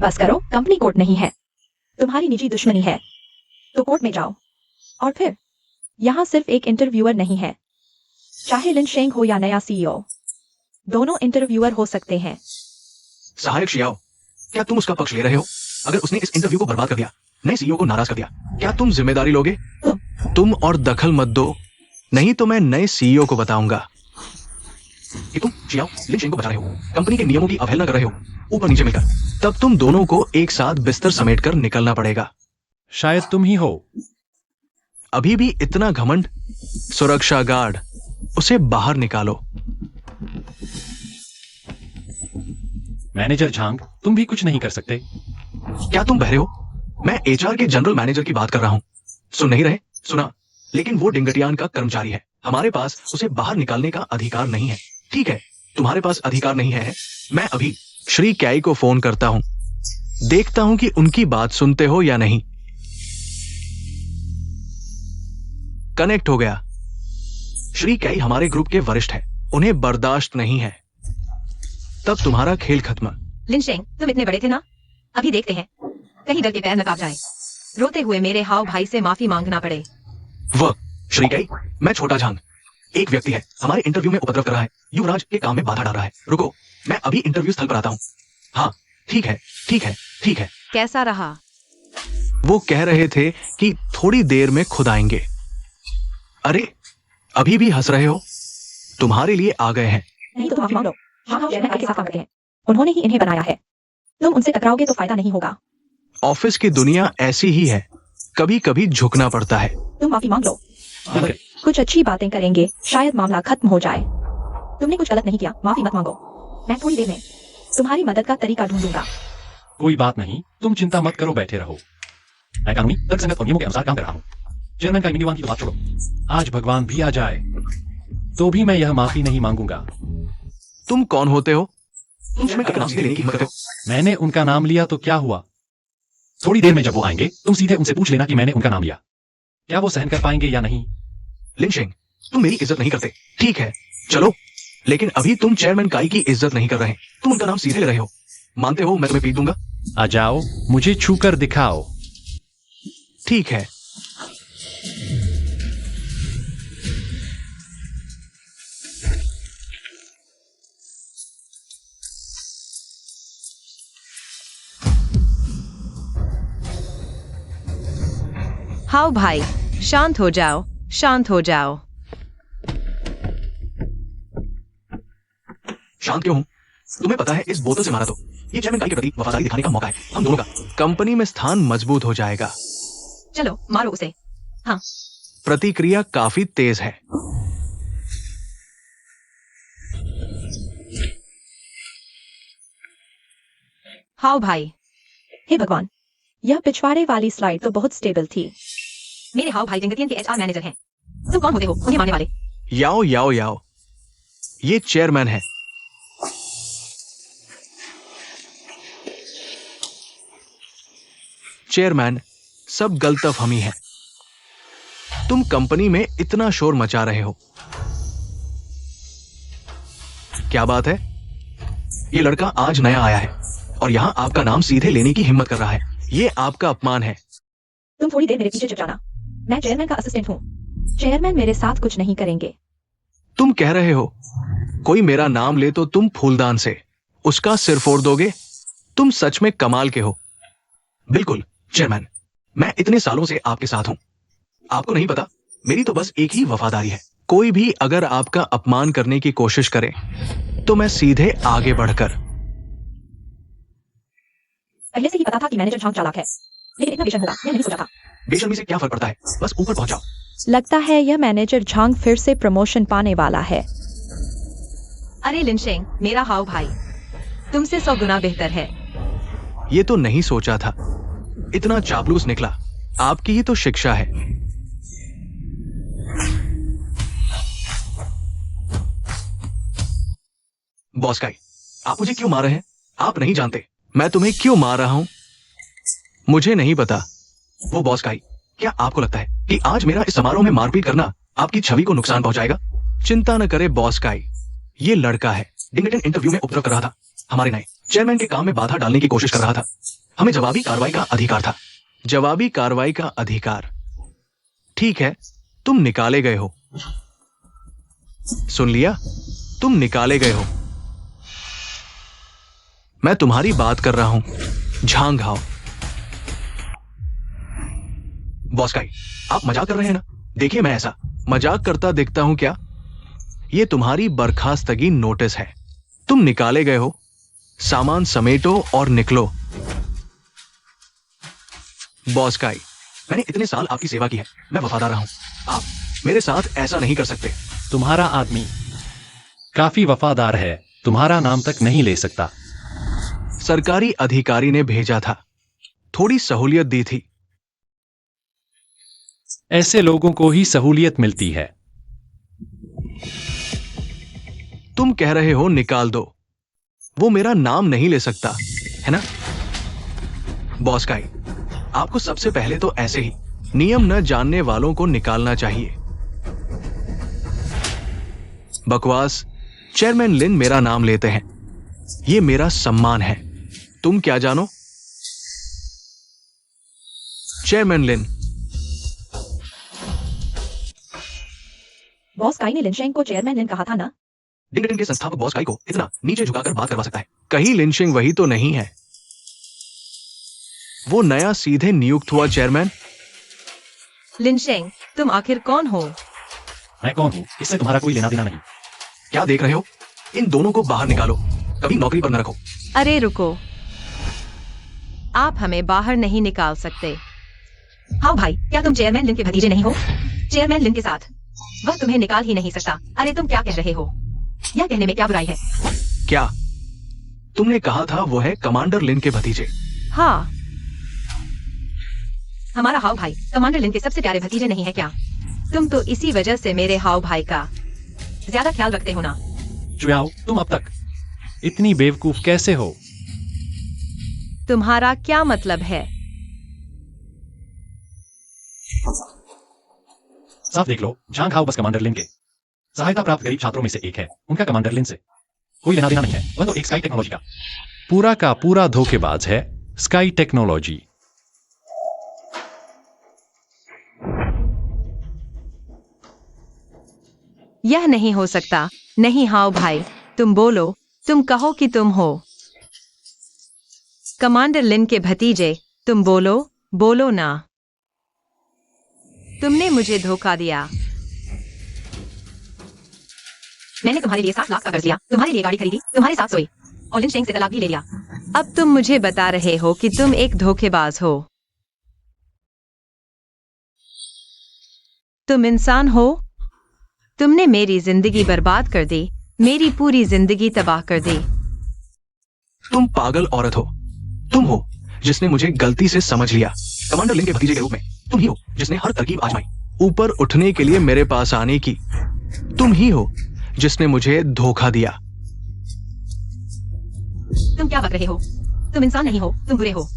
बस करो, कंपनी कोर्ट नहीं है, तुम्हारी निजी दुश्मनी है, तो कोर्ट में जाओ। और फिर यहाँ सिर्फ एक इंटरव्यूअर नहीं है, चाहे लिन शेंग हो या नया सीईओ, दोनों इंटरव्यूअर हो सकते हैं। सहायक शियाओ, क्या तुम उसका पक्ष ले रहे हो? अगर उसने इस इंटरव्यू को बर्बाद कर दिया, नए सीईओ को नाराज कर दिया, क्या तुम जिम्मेदारी लोगे? तुम और दखल मत दो, नहीं तो मैं नए सीईओ को बताऊंगा कि तुम शियाओ लिन शेंग को बचा रहे हो, कंपनी के नियमों की अवहेलना कर रहे हो, ऊपर नीचे मिलकर। तब तुम दोनों को एक साथ बिस्तर समेटकर निकलना पड़ेगा। शायद तुम ही हो। अभी भी इतना घमंड? सुरक्षा गार्ड, उसे बाहर निकालो। मैनेजर झांग, तुम भी कुछ नहीं कर सकते। क्या तुम बहरे हो? मैं एचआर के जनरल मैनेजर की बात कर रहा हूं। सुन नहीं रहे? सुना, लेकिन वो डिंगटियान का कर्मचारी है। हमारे पास उसे बाहर निकालने का अधिकार नहीं है। ठीक है, तुम्हारे पास अधिकार नहीं है। मैं अभी श्री कैई को फोन करता हूं, देखता हूं कि उनकी बात सुनते हो या नहीं। कनेक्ट हो गया। श्री कैई हमारे ग्रुप के वरिष्ठ हैं, उन्हें बर्दाश्त नहीं है। तब तुम्हारा खेल खत्म। लिन शेंग, तुम इतने बड़े थे ना? अभी देखते हैं, कहीं डर के पैर न कांप जाए। रोते हुए मेरे हाव भाई से माफी मांगना पड़े। वह श्री कैई, मैं छोटा झांग। एक व्यक्ति है, हमारे इंटरव्यू में उपद्रव कर रहा है, युवराज के काम में बाधा डाल रहा है। रुको, मैं अभी इंटरव्यू स्थल पर आता हूँ। हाँ, ठीक है, ठीक है, ठीक है। कैसा रहा? वो कह रहे थे कि थोड़ी देर में खुद आएंगे। अरे, अभी भी हंस रहे हो? तुम्हारे लिए आ गए हैं। नहीं तो माफी मांग लो। हाँ, चेयरमैन के साथ काम करते हैं, उन्होंने ही इन्हें बनाया है। तुम उनसे टकराओगे तो फायदा नहीं होगा। ऑफिस की दुनिया ऐसी ही है, कभी कभी झुकना पड़ता है। तुम माफी मांग लो, ठीक है। कुछ अच्छी बातें करेंगे, शायद मामला खत्म हो जाए। तुमने कुछ गलत नहीं किया, माफी मत मांगो। मैं थोड़ी देर में तुम्हारी मदद का तरीका ढूंढूंगा। कोई बात नहीं, तुम चिंता मत करो, बैठे रहो। मैं कानूनी तर्कसंगत और नियमों के अनुसार काम कर रहा हूँ। चेयरमैन का इमलीवान की तो बात छोड़ो, आज भगवान भी आ जाए तो भी मैं यह माफी नहीं मांगूंगा। तुम कौन होते हो? तुम चेयरमैन का नाम सीधे लेने की हिम्मत करते हो? मैंने उनका नाम लिया तो क्या हुआ? थोड़ी देर में जब वो आएंगे, तुम सीधे उनसे पूछ लेना कि मैंने उनका नाम लिया। क्या वो सहन कर पाएंगे या नहीं? लिन शेंग, तुम मेरी इज्जत नहीं करते। ठीक है, चलो, लेकिन अभी तुम चेयरमैन काई की इज्जत नहीं कर रहे। तुम उनका नाम सीधे ले रहे हो। मानते हो मैं तुम्हें पीट दूंगा? आ जाओ, मुझे छूकर दिखाओ। ठीक है। हाउ भाई, शांत हो जाओ, शांत हो जाओ। शांत क्यों हूं? तुम्हें पता है, इस बोतल से मारा तो ये चेयरमैन काई के प्रति वफादारी दिखाने का मौका है। हम दोनों का कंपनी में स्थान मजबूत हो जाएगा। चलो मारो उसे। हाँ, प्रतिक्रिया काफी तेज है। हाउ भाई। हे भगवान, यह पिछवाड़े वाली स्लाइड तो बहुत स्टेबल थी। मेरे हाउ भाई डिंगटियन के एचआर मैनेजर हैं। तुम कौन होते हो उन्हें मारने वाले? याओ याओ याओ, ये चेयरमैन है। चेयरमैन, सब गलतफहमी है। तुम कंपनी में इतना शोर मचा रहे हो। क्या बात है? ये लड़का आज नया आया है और यहां आपका नाम सीधे लेने की हिम्मत कर रहा है। ये आपका अपमान है। तुम थोड़ी देर मेरे पीछे चुप जाना। मैं चेयरमैन का असिस्टेंट हूँ। चेयरमैन मेरे साथ कुछ नहीं करेंगे। तुम कह रहे हो कोई मेरा नाम ले तो तुम फूलदान से उसका सिर फोड़ दोगे? तुम सच में कमाल के हो। बिल्कुल चेयरमैन, मैं इतने सालों से आपके साथ हूं। आपको नहीं पता, मेरी तो बस एक ही वफादारी है। कोई भी अगर आपका अपमान करने की कोशिश करे तो मैं सीधे आगे बढ़कर पहले से ही पता था कि मैनेजर झांग चालाक है, लेकिन इतना बेशर्म होगा मैं नहीं सोचा था। बेशर्मी से क्या फर्क पड़ता है, बस ऊपर पहुंचाओ। लगता है यह मैनेजर झांग फिर से प्रमोशन पाने वाला है। अरे लिनशेंग, मेरा हाव भाई तुमसे 100 गुना बेहतर है। ये तो नहीं सोचा था, इतना चापलूस निकला। आपकी ही तो शिक्षा है। बॉस काई, आप मुझे क्यों मार रहे हैं? आप नहीं जानते मैं तुम्हें क्यों मार रहा हूं। मुझे नहीं पता। वो बॉस काई, क्या आपको लगता है कि आज मेरा इस समारोह में मारपीट करना आपकी छवि को नुकसान पहुंचाएगा? चिंता न करे बॉस काई, ये लड़का है डिंगटन इंटरव्यू में उपद्रव कर रहा था, हमारे नए चेयरमैन के काम में बाधा डालने की कोशिश कर रहा था। हमें जवाबी कार्रवाई का अधिकार था। जवाबी कार्रवाई का अधिकार, ठीक है, तुम निकाले गए हो। सुन लिया, तुम निकाले गए हो। मैं तुम्हारी बात कर रहा हूं, झांग हाओ। बॉस काई, आप मजाक कर रहे हैं ना? देखिए मैं ऐसा मजाक करता दिखता हूं क्या? ये तुम्हारी बर्खास्तगी नोटिस है। तुम निकाले गए हो। सामान समेटो और निकलो। बॉस काई, मैंने इतने साल आपकी सेवा की है, मैं वफादार रहा हूं। आप मेरे साथ ऐसा नहीं कर सकते। तुम्हारा आदमी काफी वफादार है, तुम्हारा नाम तक नहीं ले सकता। सरकारी अधिकारी ने भेजा था, थोड़ी सहूलियत दी थी। ऐसे लोगों को ही सहूलियत मिलती है। तुम कह रहे हो निकाल दो, वो मेरा नाम नहीं ले सकता, है ना? बॉस काई, आपको सबसे पहले तो ऐसे ही नियम न जानने वालों को निकालना चाहिए। बकवास। चेयरमैन लिन मेरा नाम लेते हैं, ये मेरा सम्मान है। तुम क्या जानो? चेयरमैन लिन। बॉस काई ने लिनशेंग को चेयरमैन लिन कहा था ना? डिंगटन के संस्थापक बॉस काई को इतना नीचे झुकाकर बात करवा सकता है? कहीं लिंचिंग वही तो नहीं है। वो नया सीधे नियुक्त हुआ चेयरमैन। लिनशेंग, तुम आखिर कौन हो? मैं कौन हूं, इससे तुम्हारा कोई लेना देना नहीं। क्या देख रहे हो? इन दोनों को बाहर निकालो, कभी नौकरी पर न रखो। अरे रुको, आप हमें बाहर नहीं निकाल सकते। हाँ भाई, क्या तुम चेयरमैन लिन के भतीजे नहीं हो? चेयरमैन लिन के साथ वह तुम्हें निकाल ही नहीं सकता। अरे तुम क्या कह रहे हो? यह कहने में क्या बुराई है? क्या तुमने कहा था वो है कमांडर लिन के भतीजे? हाँ, हमारा हाव भाई कमांडर लिन के सबसे प्यारे भतीजे नहीं है क्या? तुम तो इसी वजह से मेरे हाव भाई का ज्यादा ख्याल रखते हो ना। चुयाओ, तुम अब तक इतनी बेवकूफ कैसे हो? तुम्हारा क्या मतलब है? साफ देख लो, झांग हाओ बस कमांडर लिन के सहायता प्राप्त गरीब छात्रों में से एक है। उनका कमांडर लिन से कोई लेना देना नहीं है। वह तो एक स्काई टेक्नोलॉजी का पूरा धोखेबाज है। Sky technology. यह नहीं हो सकता। नहीं हाव भाई, तुम बोलो, तुम कहो कि तुम हो कमांडर लिन के भतीजे। तुम बोलो, बोलो ना। तुमने मुझे धोखा दिया। मैंने तुम्हारे लिए 7 लाख का कर्ज लिया, तुम्हारे लिए गाड़ी खरीदी, तुम्हारे साथ सोई और लिनशेंग से तलाक भी ले लिया। अब तुम मुझे बता रहे हो कि तुम एक धोखेबाज हो। तुम इंसान हो? तुमने मेरी जिंदगी बर्बाद कर दी, मेरी पूरी जिंदगी तबाह कर दी। तुम पागल औरत हो। तुम हो जिसने मुझे गलती से समझ लिया। कमांडर लिन के भतीजे के रूप में तुम ही हो जिसने हर तरकीब आजमाई ऊपर उठने के लिए मेरे पास आने की। तुम ही हो जिसने मुझे धोखा दिया। तुम क्या बक रहे हो? तुम इंसान नहीं हो, तुम बुरे हो।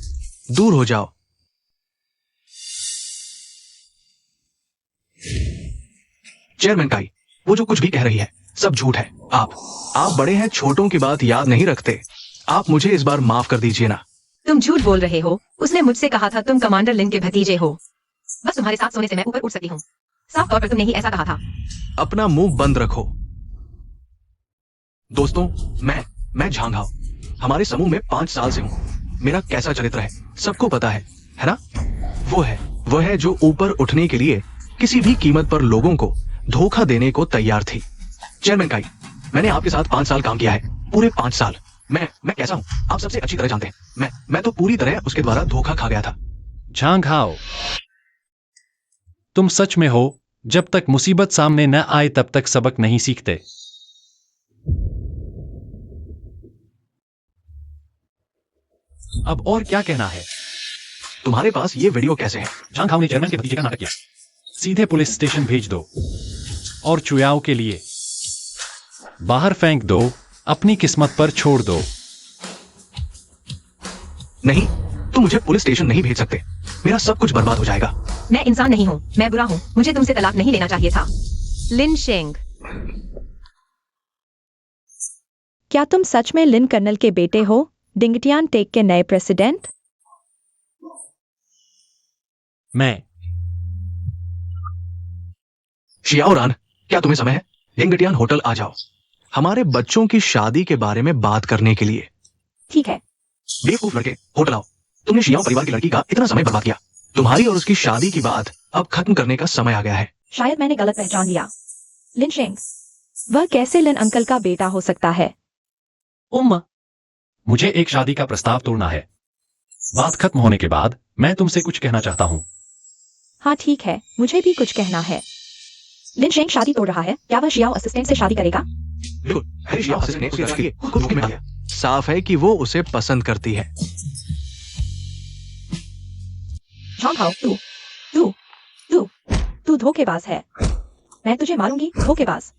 दूर हो जाओ। चेयरमैन काई, वो जो कुछ भी कह रही है सब झूठ है। आप बड़े हैं, छोटों की बात याद नहीं रखते। आप मुझे इस बार माफ कर दीजिए ना। तुम झूठ बोल रहे हो। उसने मुझसे कहा था तुम कमांडर लिन के भतीजे हो। बस तुम्हारे साथ सोने से मैं ऊपर उठ सकती हूँ। साफ तौर पर तुमने ही ऐसा कहा था। अपना मुंह बंद रखो। दोस्तों, मैं झांग हाओ, हमारे समूह में 5 साल से हूँ। मेरा कैसा चरित्र है सबको पता है ना? वो है जो ऊपर उठने के लिए किसी भी कीमत पर लोगों को धोखा देने को तैयार थी। चेयरमैन काई, मैंने आपके साथ 5 साल काम किया है, पूरे 5 साल। मैं कैसा हूं आप सबसे अच्छी तरह जानते हैं। मैं तो पूरी तरह उसके द्वारा धोखा खा गया था। झांग हाओ, तुम सच में हो, जब तक मुसीबत सामने न आए तब तक सबक नहीं सीखते। अब और क्या कहना है? तुम्हारे पास ये वीडियो कैसे है? झांग हाओ ने चेयरमैन के भतीजे का नाटक किया। सीधे पुलिस स्टेशन भेज दो और चुयाओ के लिए बाहर फेंक दो, अपनी किस्मत पर छोड़ दो। नहीं, तुम मुझे पुलिस स्टेशन नहीं भेज सकते। मेरा सब कुछ बर्बाद हो जाएगा। मैं इंसान नहीं हूँ, मैं बुरा हूँ। मुझे तुमसे तलाक नहीं लेना चाहिए था। लिन शेंग, क्या तुम सच में लिन कर्नल के बेटे हो, डिंगटियान टेक के नए प्रेसिडेंट? मैं शियाओ रान, क्या तुम्हें समय है? लिंगटियान होटल आ जाओ, हमारे बच्चों की शादी के बारे में बात करने के लिए। ठीक है। बेवकूफ लड़के, होटल आओ। तुमने शियाओ परिवार की लड़की का इतना समय बर्बाद किया। तुम्हारी और उसकी शादी की बात अब खत्म करने का समय आ गया है। शायद मैंने गलत पहचान लिया। लिन शेंग, वह कैसे लिन अंकल का बेटा हो सकता है? उम्मा, मुझे एक शादी का प्रस्ताव तोड़ना है। बात खत्म होने के बाद मैं तुमसे कुछ कहना चाहता हूँ। हाँ ठीक है, मुझे भी कुछ कहना है। लिन शेंग शादी तोड़ रहा है, क्या वह शियाओ असिस्टेंट से शादी करेगा? बिल्कुल, हैरी शियाओ असिस्टेंट ने उसके लड़की को खुद धोखे में डाला। साफ है कि वो उसे पसंद करती है। झांग हाओ, तू धोखेबाज है। मैं तुझे मारूंगी, धोखेबाज।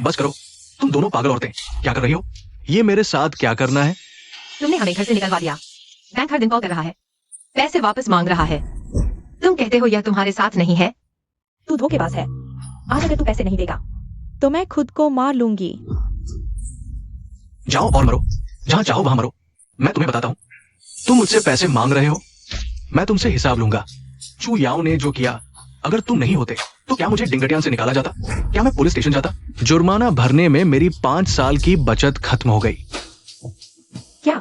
बस करो, तुम दोनों पागल औरतें, क्या कर रही हो? ये मेरे साथ क्या करना है? तुमने हमें घर से निकलवा दिया। बैंक हर दिन कॉल कर रहा है, पैसे वापस मांग रहा है। तुम कहते हो यह तुम्हारे साथ नहीं है। तू धोखेबाज है। आज अगर तू पैसे नहीं देगा तो मैं खुद को मार लूंगी। जाओ और मरो, जहां चाहो वहां मरो। मैं तुम्हें बताता हूं, तुम मुझसे पैसे मांग रहे हो, मैं तुमसे हिसाब लूंगा। चू याओ ने जो किया, अगर तुम नहीं होते तो क्या मुझे डिंगटियान से निकाला जाता? क्या मैं पुलिस स्टेशन जाता? जुर्माना भरने में मेरी 5 साल की बचत खत्म हो गई। क्या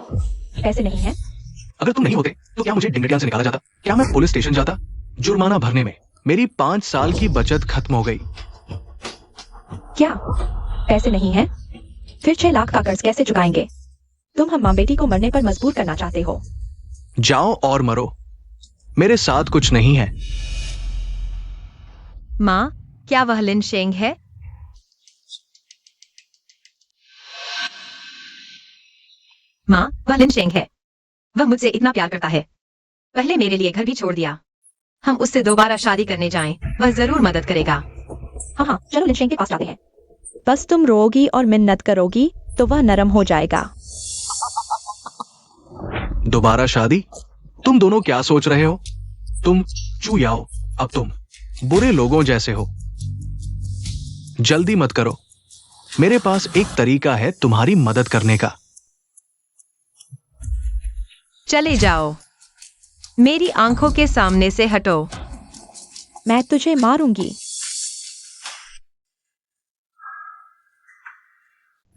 पैसे नहीं है? अगर तुम नहीं होते तो क्या मुझे डिंगटियान से निकाला जाता? क्या मैं पुलिस स्टेशन जाता? जुर्माना भरने में मेरी 5 साल की बचत खत्म हो गई। क्या पैसे नहीं है? फिर 6 लाख का कर्ज कैसे चुकाएंगे? तुम हम माँ बेटी को मरने पर मजबूर करना चाहते हो। जाओ और मरो, मेरे साथ कुछ नहीं है। माँ, क्या वह लिन शेंग है? माँ, वह लिन शेंग है। वह मुझसे इतना प्यार करता है, पहले मेरे लिए घर भी छोड़ दिया। हम उससे दोबारा शादी करने जाएं, वह जरूर मदद करेगा। हाँ हाँ, चलो लिन शेंग के पास जाते हैं। बस तुम रोओगी और मिन्नत करोगी तो वह नरम हो जाएगा। दोबारा शादी? तुम दोनों क्या सोच रहे हो? तुम चू याओ, अब तुम बुरे लोगों जैसे हो। जल्दी मत करो, मेरे पास एक तरीका है तुम्हारी मदद करने का। चले जाओ, मेरी आंखों के सामने से हटो। मैं तुझे मारूंगी।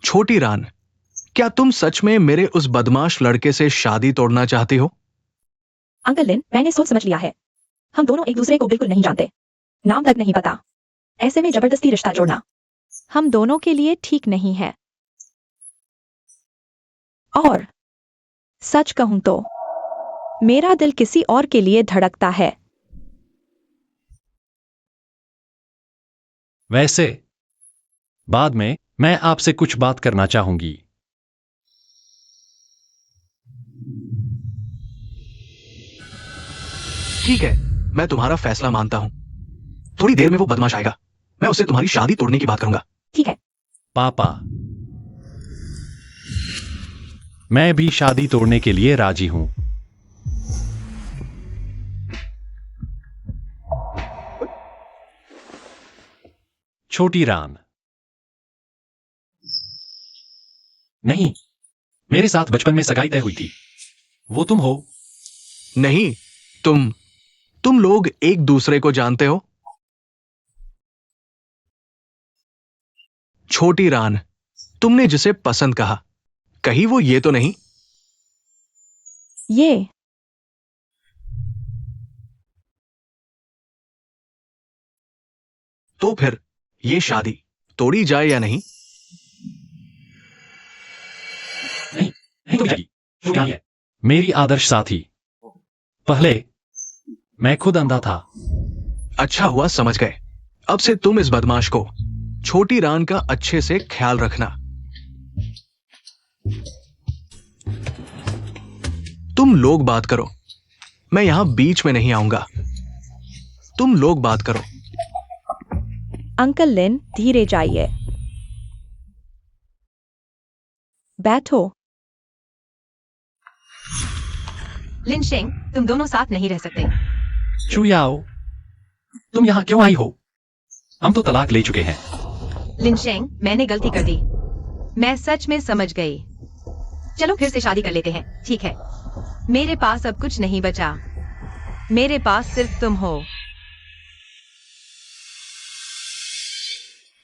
छोटी रान, क्या तुम सच में मेरे उस बदमाश लड़के से शादी तोड़ना चाहती हो? अंकल लिन, मैंने सोच समझ लिया है। हम दोनों एक दूसरे को बिल्कुल नहीं जानते, नाम तक नहीं पता। ऐसे में जबरदस्ती रिश्ता जोड़ना हम दोनों के लिए ठीक नहीं है। और सच कहूं तो मेरा दिल किसी और के लिए धड़कता है। वैसे बाद में मैं आपसे कुछ बात करना चाहूंगी। ठीक है, मैं तुम्हारा फैसला मानता हूं। थोड़ी देर में वो बदमाश आएगा, मैं उससे तुम्हारी शादी तोड़ने की बात करूंगा। ठीक है। पापा, मैं भी शादी तोड़ने के लिए राजी हूं। छोटी रान, नहीं, मेरे साथ बचपन में सगाई तय हुई थी। वो तुम हो। नहीं, तुम लोग एक दूसरे को जानते हो। छोटी रान, तुमने जिसे पसंद कहा, कहीं वो ये तो नहीं? ये तो फिर ये शादी तोड़ी जाए या नहीं? नहीं, तो भी जाएगी। वो क्या है? मेरी आदर्श साथी। पहले मैं खुद अंधा था। अच्छा हुआ समझ गए। अब से तुम इस बदमाश को छोटी रान का अच्छे से ख्याल रखना। तुम लोग बात करो, मैं यहां बीच में नहीं आऊंगा। तुम लोग बात करो। अंकल लिन, धीरे जाइए। बैठो। लिन शेंग, तुम दोनों साथ नहीं रह सकते। चुयाओ, तुम यहाँ क्यों आई हो? हम तो तलाक ले चुके हैं। लिन शेंग, मैंने गलती कर दी। मैं सच में समझ गई। चलो फिर से शादी कर लेते हैं, ठीक है? मेरे पास अब कुछ नहीं बचा। मेरे पास सिर्फ तुम हो।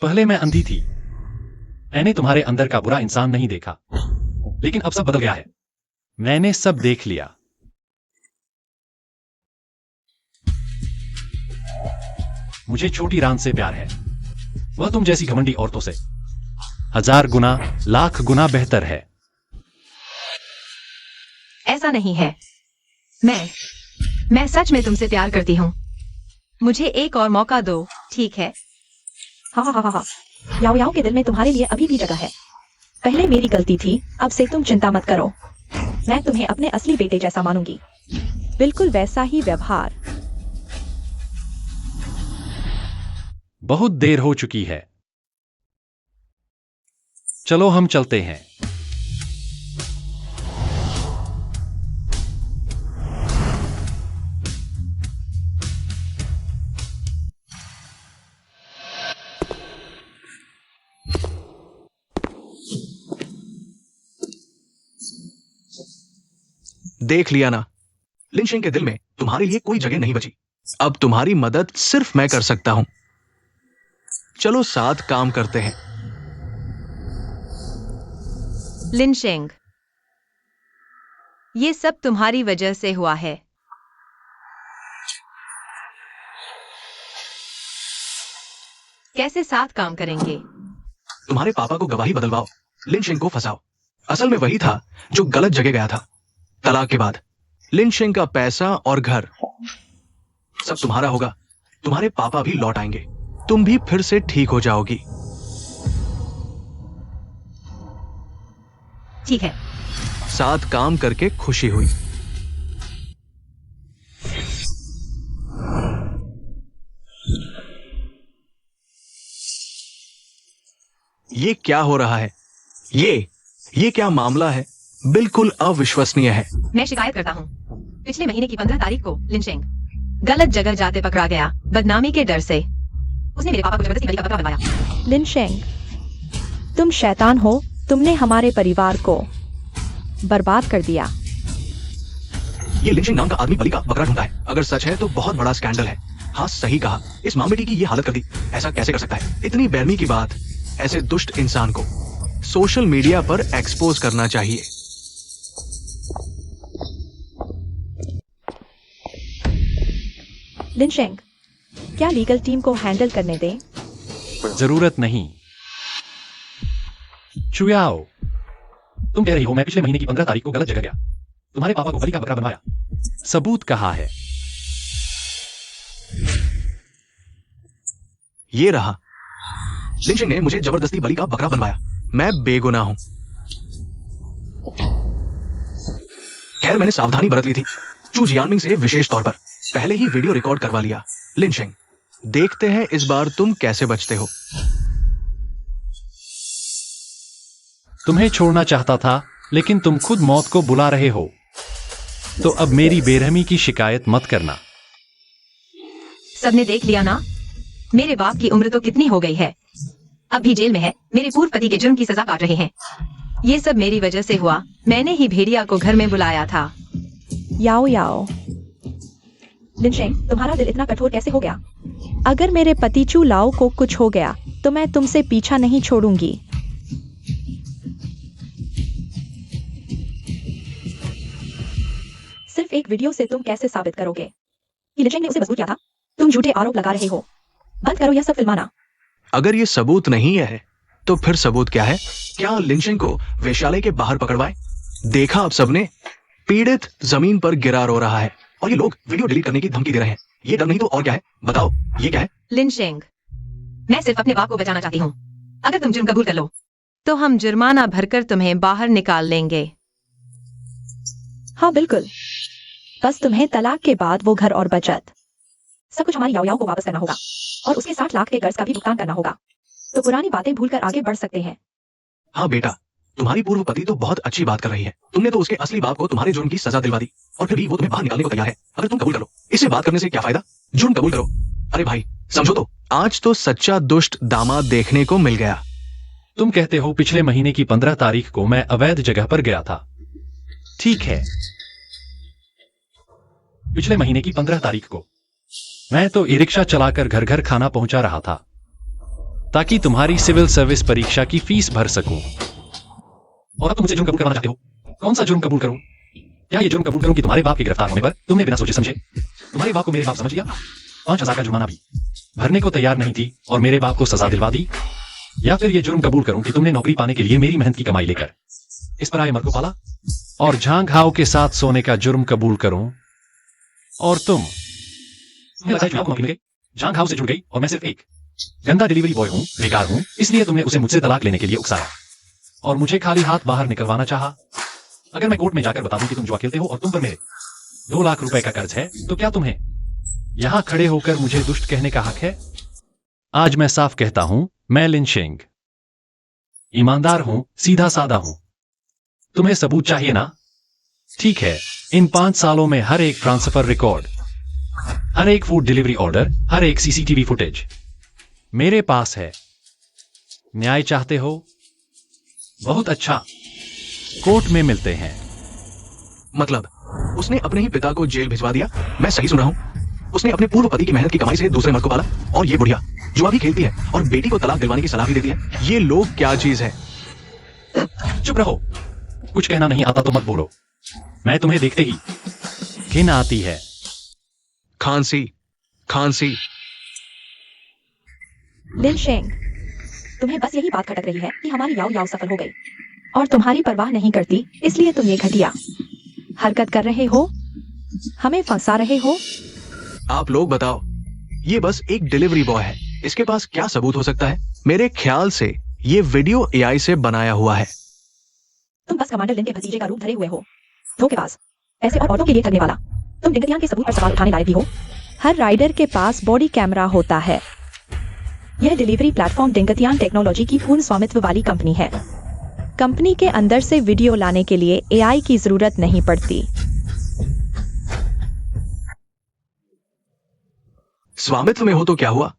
पहले मैं अंधी थी। मैंने तुम्हारे अंदर का बुरा इंसान नहीं देखा, लेकिन अब सब बदल गया है। मैंने सब देख लिया। मुझे छोटी रान से प्यार है। वह तुम जैसी घमंडी औरतों से 1000 गुना, लाख गुना बेहतर है। ऐसा नहीं है। मैं सच में तुमसे प्यार करती हूँ। मुझे एक और मौका दो, ठीक है? हाँ हाँ हाँ हाँ। याओ याओ के दिल में तुम्हारे लिए अभी भी जगह है। पहले मेरी गलती थी, अब से तुम चिंता मत करो। मैं तुम्हें अपने असली बेटे जैसा मानूंगी, बिल्कुल वैसा ही व्यवहार। बहुत देर हो चुकी है। चलो हम चलते हैं। देख लिया ना, लिन शेंग के दिल में तुम्हारे लिए कोई जगह नहीं बची। अब तुम्हारी मदद सिर्फ मैं कर सकता हूं। चलो साथ काम करते हैं। लिन शेंग, ये सब तुम्हारी वजह से हुआ है। कैसे साथ काम करेंगे? तुम्हारे पापा को गवाही बदलवाओ, लिन शेंग को फंसाओ। असल में वही था जो गलत जगह गया था। तलाक के बाद लिन शेंग का पैसा और घर सब तुम्हारा होगा। तुम्हारे पापा भी लौट आएंगे, तुम भी फिर से ठीक हो जाओगी। ठीक है। साथ काम करके खुशी हुई। ये क्या हो रहा है? ये क्या मामला है? बिल्कुल अविश्वसनीय है। मैं शिकायत करता हूँ। पिछले महीने की 15 तारीख को लिन शेंग गलत जगह जाते पकड़ा गया, बदनामी के डर से। उसने मेरे पापा को जबरदस्ती बलि का बकरा बनवाया। लिन शेंग, तुम शैतान हो। तुमने हमारे परिवार को बर्बाद कर दिया। ये लिन शेंग नाम का आदमी बलि का बकरा ढूंढता है। अगर सच है तो बहुत बड़ा स्कैंडल है। हाँ, सही कहा। इस माँ बेटी की ये हालत कर दी। ऐसा कैसे कर सकता है? इतनी बेरहमी की बात ऐसे दुष्ट इंसान को सोशल मीडिया पर एक्सपोज करना चाहिए। लिन शेंग, क्या लीगल टीम को हैंडल करने दें? जरूरत नहीं। चुयाओ, तुम कह रही हो मैं पिछले महीने की 15 तारीख को गलत जगह गया, तुम्हारे पापा को बलि का बकरा बनवाया। सबूत कहाँ है? ये रहा। लिन शेंग ने मुझे जबरदस्ती बलि का बकरा बनवाया। मैं बेगुनाह हूं। खैर, मैंने सावधानी बरत ली थी, चू जियानमिंग से विशेष तौर पर। पहले ही वीडियो रिकॉर्ड करवा लिया। लिन शेंग, देखते हैं इस बार तुम कैसे बचते हो। तुम्हें छोड़ना चाहता था, लेकिन तुम खुद मौत को बुला रहे हो। तो अब मेरी बेरहमी की शिकायत मत करना। सबने देख लिया ना, मेरे बाप की उम्र तो कितनी हो गई है, अब भी जेल में है। मेरे पूर्व पति के जुर्म की सजा काट रहे हैं। ये सब मेरी वजह से हुआ। मैंने ही भेड़िया को घर में बुलाया था। याओ याओ, लिन शेंग, तुम्हारा दिल इतना कठोर कैसे हो गया? अगर मेरे पति चू लाओ को कुछ हो गया तो मैं तुमसे पीछा नहीं छोड़ूंगी। सिर्फ एक वीडियो से तुम कैसे साबित करोगे कि लिन शेंग ने उसे मजबूर किया था? तुम झूठे आरोप लगा रहे हो। बंद करो यह सब फिल्माना। अगर ये सबूत नहीं है तो फिर सबूत क्या है? क्या लिन शेंग को वेश्यालय के बाहर पकड़वाएं? देखा आप सबने, पीड़ित जमीन पर गिरा रो रहा है और ये लोग वीडियो डिलीट करने की धमकी दे रहे हैं। ये डर नहीं तो और क्या है? बताओ, ये क्या है? लिनशेंग, मैं सिर्फ अपने बाप को बचाना चाहती हूँ। अगर तुम जुर्म कबूल कर लो तो हम जुर्माना भरकर तुम्हें बाहर निकाल लेंगे। हाँ बिल्कुल, बस तुम्हें तलाक के बाद वो घर और बचत सब कुछ हमारी याओ को वापस करना होगा और उसके 60 लाख के कर्ज का भी भुगतान करना होगा। तो पुरानी बातें भूलकर आगे बढ़ सकते हैं। हाँ बेटा, तुम्हारी पूर्व पति तो बहुत अच्छी बात कर रही है। तुमने तो उसके असली बाप को तुम्हारे जुर्म की सजा दिलवा दी और फिर भी वो तुम्हें बाहर निकालने को तैयार है। अगर तुम कबूल करो, इससे बात करने से क्या फायदा? जुर्म कबूल करो। अरे भाई समझो तो, आज तो सच्चा दुष्ट दामाद देखने को मिल गया। तुम कहते हो पिछले महीने की 15 तारीख को मैं अवैध जगह पर गया था। ठीक है, पिछले महीने की 15 तारीख को मैं तो ई रिक्शा चलाकर घर घर खाना पहुंचा रहा था ताकि तुम्हारी सिविल सर्विस परीक्षा की फीस भर सकूं। और अब तुम मुझसे जुर्म कबूल करवाना चाहते हो। कौन सा जुर्म कबूल करूं? क्या ये जुर्म कबूल करूं कि तुम्हारे बाप के गिरफ्तार होने पर तुमने बिना सोचे समझे तुम्हारे बाप को मेरे बाप समझ लिया, 5,000 का जुर्माना भी भरने को तैयार नहीं थी और मेरे बाप को सजा दिलवा दी? या फिर ये जुर्म कबूल करूं कि तुमने नौकरी पाने के लिए मेरी मेहनत की कमाई लेकर इस पर आए मर को पाला और झांग हाव के साथ सोने का जुर्म कबूल करूं? और तुम्हें लगता है चुनाव को नौकरी मिल गई, झांग हाव से जुड़ गई और मैं सिर्फ एक गंदा डिलीवरी बॉय हूं, बेकार हूं, इसलिए तुमने उसे मुझसे तलाक लेने के लिए उकसाया और मुझे खाली हाथ बाहर निकलवाना चाहा। अगर मैं कोर्ट में जाकर बता दूं कि तुम जुआ खेलते हो और तुम पर मेरे 2 लाख रुपए का कर्ज है, तो क्या तुम्हें यहां खड़े होकर मुझे दुष्ट कहने का हक है? आज मैं साफ कहता हूं, मैं लिनशेंग ईमानदार हूं, सीधा साधा हूं। तुम्हें सबूत चाहिए ना? ठीक है, इन 5 सालों में हर एक ट्रांसफर रिकॉर्ड, हर एक फूड डिलीवरी ऑर्डर, हर एक सीसीटीवी फुटेज मेरे पास है। न्याय चाहते हो? बहुत अच्छा, कोर्ट में मिलते हैं। मतलब उसने अपने ही पिता को जेल भिजवा दिया? मैं सही सुन रहा हूँ? उसने अपने पूर्व पति की मेहनत की कमाई से दूसरे मर्द को पाला और ये बुढ़िया जुआ भी खेलती है और बेटी को तलाक दिलवाने की सलाह भी देती है। ये लोग क्या चीज है? चुप रहो, कुछ कहना नहीं आता तो मत बोलो। मैं तुम्हें देखते ही घिन आती है। खांसी, खांसी। लिनशेंग, तुम्हें बस यही बात खटक रही है कि हमारी याओ सफल हो गई और तुम्हारी परवाह नहीं करती, इसलिए तुम ये घटिया हरकत कर रहे हो, हमें फंसा रहे हो। आप लोग बताओ, ये बस एक डिलीवरी बॉय है, इसके पास क्या सबूत हो सकता है? मेरे ख्याल से ये वीडियो एआई से बनाया हुआ है। तुम बस कमांडर लिन के भतीजे का रूप धरे हुए हो, धोखेबाज, ऐसे और औरतों के लिए ठगने वाला। तुम डिंगतियान के सबूत पर सवाल उठाने लायक भी हो। हर राइडर के पास बॉडी कैमरा होता है। यह डिलीवरी प्लेटफॉर्म डिंगतियान टेक्नोलॉजी की पूर्ण स्वामित्व वाली कंपनी है। कंपनी के अंदर से वीडियो लाने के लिए एआई की जरूरत नहीं पड़ती। स्वामित्व में हो तो क्या हुआ?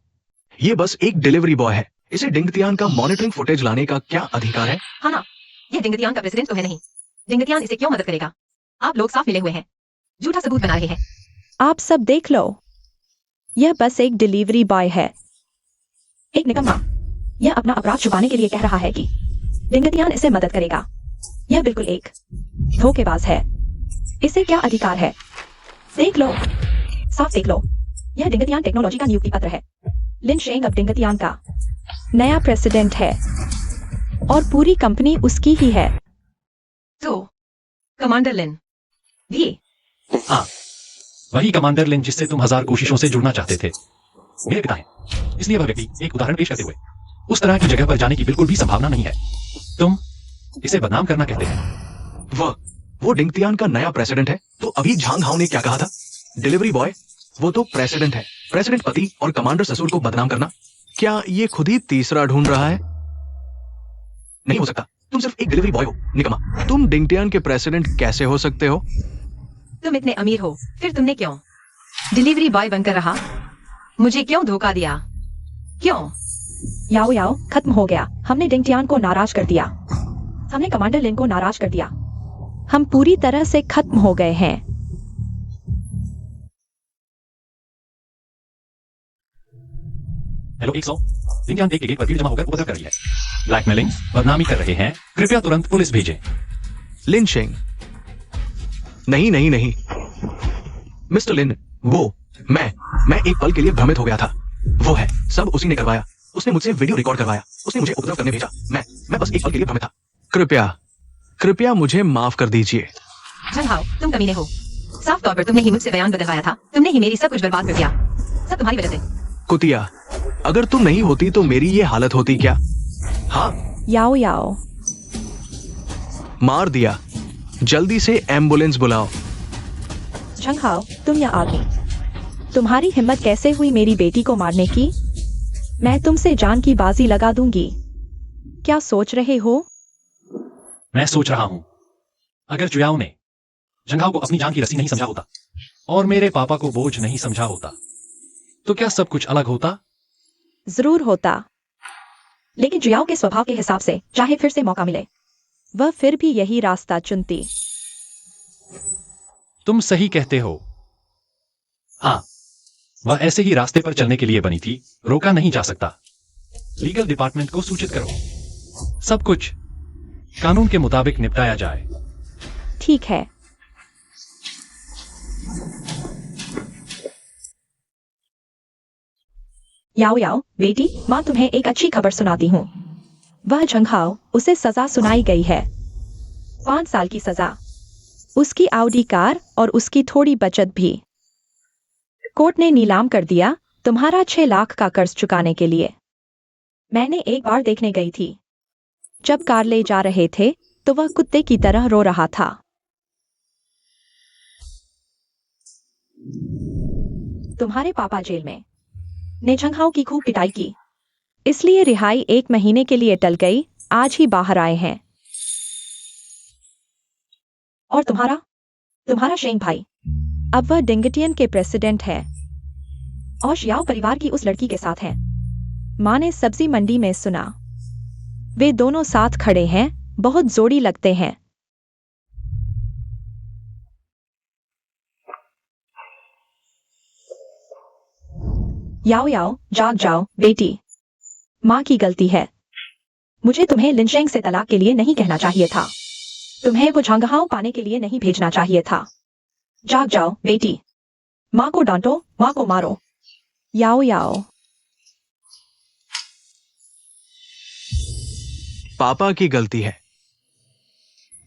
ये बस एक डिलीवरी बॉय है, इसे डिंगतियान का मॉनिटरिंग फुटेज लाने का क्या अधिकार है? हाँ ना, ये डिंगतियान का प्रेसिडेंट तो है नहीं। डिंगतियान इसे क्यों मदद करेगा? आप लोग साफ मिले हुए हैं, झूठा सबूत बना रहे हैं। आप सब देख लो, यह बस एक डिलीवरी बॉय है, एक निकम्मा। यह अपना अपराध छुपाने के लिए कह रहा है कि डिंगतियान इसे मदद करेगा। यह बिल्कुल एक धोखेबाज है। इसे क्या अधिकार है? देख लो, साफ देख लो, यह डिंगतियान टेक्नोलॉजी का नियुक्ति पत्र है। लिनशेंग अब डिंगतियान का नया प्रेसिडेंट है और पूरी कंपनी उसकी ही है। तो कमांडर लिन भी? हाँ, वही कमांडर लिन जिससे तुम 1000 कोशिशों से जुड़ना चाहते थे, मेरे पिता हैं। इसलिए वह व्यक्ति एक उदाहरण पेश करते हुए उस तरह की जगह पर जाने की बिल्कुल भी संभावना नहीं है। तुम इसे बदनाम करना कहते हैं। वो डिंगतियान का नया प्रेसिडेंट है, तो अभी झांग हाव ने क्या कहा था? डिलीवरी बॉय, वो तो प्रेसिडेंट है। प्रेसिडेंट पति और कमांडर ससुर को बदनाम करना, क्या ये खुद ही तीसरा ढूंढ रहा है? नहीं हो सकता, तुम सिर्फ एक डिलीवरी बॉय हो, निकम्मा। तुम डिंगतियान के प्रेसिडेंट कैसे हो सकते हो? तुम इतने अमीर हो, फिर तुमने क्यों डिलीवरी बॉय बनकर रहा? मुझे क्यों धोखा दिया? क्यों? याओ खत्म हो गया। हमने डिंगतियान को नाराज कर दिया, हमने कमांडर लिन को नाराज कर दिया। हम पूरी तरह से खत्म हो गए हैं। हेलो 100, डिंगतियान के गेट पर भीड़ जमा होकर उपद्रव कर रही है, ब्लैकमेलिंग, बदनामी कर रहे हैं। कृपया तुरंत पुलिस भेजें। लिनशेंग, नहीं नहीं नहीं मिस्टर लिन, वो मैं एक पल के लिए भ्रमित हो गया था। वो है, सब उसी ने करवाया। उसने मुझसे वीडियो रिकॉर्ड करवाया, उसने मुझे उपद्रव करने भेजा। मैं बस एक पल के लिए भ्रमित था। कृपया कृपया मुझे माफ कर दीजिए। झंघाओ, तुम कमीने हो। साफ तौर पर तुमने ही मुझसे बयान बदलवाया था। तुमने ही मेरी सब कुछ बर्बाद कर दिया। सब तुम्हारी वजह से। कुतिया, अगर तुम नहीं होती तो मेरी ये हालत होती क्या? हाँ, याओ याओ, मार दिया। जल्दी से एम्बुलेंस बुलाओ। झंघाओ, तुम या आदमी, तुम्हारी हिम्मत कैसे हुई मेरी बेटी को मारने की? मैं तुमसे जान की बाजी लगा दूंगी। क्या सोच रहे हो? मैं सोच रहा हूं, अगर जुयाओ ने झंघाओ को अपनी जान की रस्सी नहीं समझा होता और मेरे पापा को बोझ नहीं समझा होता, तो क्या सब कुछ अलग होता? जरूर होता, लेकिन जुयाओ के स्वभाव के हिसाब से चाहे फिर से मौका मिले, वह फिर भी यही रास्ता चुनती। तुम सही कहते हो। हाँ, वह ऐसे ही रास्ते पर चलने के लिए बनी थी, रोका नहीं जा सकता। लीगल डिपार्टमेंट को सूचित करो, सब कुछ कानून के मुताबिक निपटाया जाए। ठीक है। याओ याओ, बेटी, माँ तुम्हें एक अच्छी खबर सुनाती हूँ। वह झंघाओ, उसे सजा सुनाई गई है। 5 साल की सजा, उसकी आउडी कार और उसकी थोड़ी बचत भी। कोर्ट ने नीलाम कर दिया तुम्हारा 6 लाख का कर्ज चुकाने के लिए। मैंने एक बार देखने गई थी। जब कार ले जा रहे थे तो वह कुत्ते की तरह रो रहा था। तुम्हारे पापा जेल में ने झंघाओ की खूब पिटाई की, इसलिए रिहाई 1 महीने के लिए टल गई। आज ही बाहर आए हैं। और तुम्हारा शेंग भाई, अब वह डिंगटियन के प्रेसिडेंट है और शियाओ परिवार की उस लड़की के साथ है। माँ ने सब्जी मंडी में सुना। वे दोनों साथ खड़े हैं, बहुत जोड़ी लगते हैं। याओ याओ, जाग जाओ बेटी, माँ की गलती है। मुझे तुम्हें लिनशेंग से तलाक के लिए नहीं कहना चाहिए था। तुम्हें वो झंघाओ पाने के लिए नहीं भेजना चाहिए था। जाग जाओ बेटी, माँ को डांटो, माँ को मारो। याओ याओ, पापा की गलती है।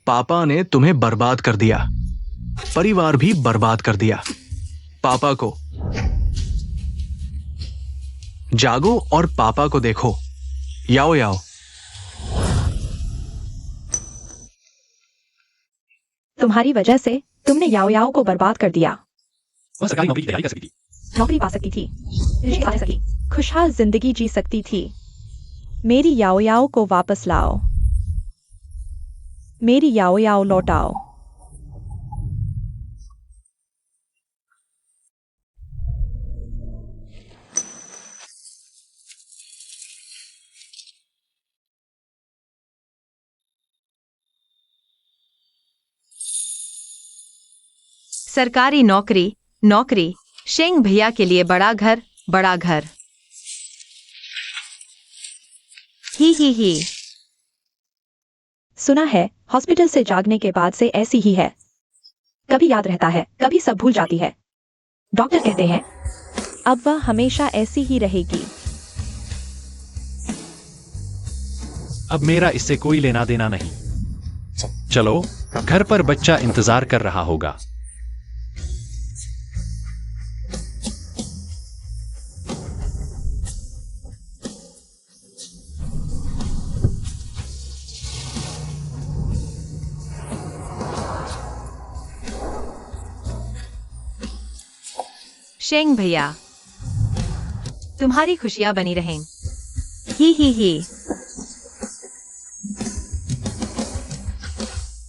पापा ने तुम्हें बर्बाद कर दिया, परिवार भी बर्बाद कर दिया। पापा को जागो और पापा को देखो। याओ याओ, तुम्हारी वजह से तुमने याओ याओ को बर्बाद कर दिया। वह सरकारी नौकरी की तैयारी कर सकती थी। नौकरी पा सकती थी, रिश्ते खा सकी, खुशहाल जिंदगी जी सकती थी। मेरी याओ याओ को वापस लाओ। मेरी याओ याओ लौटाओ। सरकारी नौकरी, शेंग भैया के लिए बड़ा घर। ही। सुना है हॉस्पिटल से जागने के बाद से ऐसी ही है। कभी याद रहता है, कभी सब भूल जाती है। डॉक्टर कहते हैं अब वह हमेशा ऐसी ही रहेगी। अब मेरा इससे कोई लेना देना नहीं। चलो, घर पर बच्चा इंतजार कर रहा होगा। शेंग भैया, तुम्हारी खुशियां बनी रहें। ही।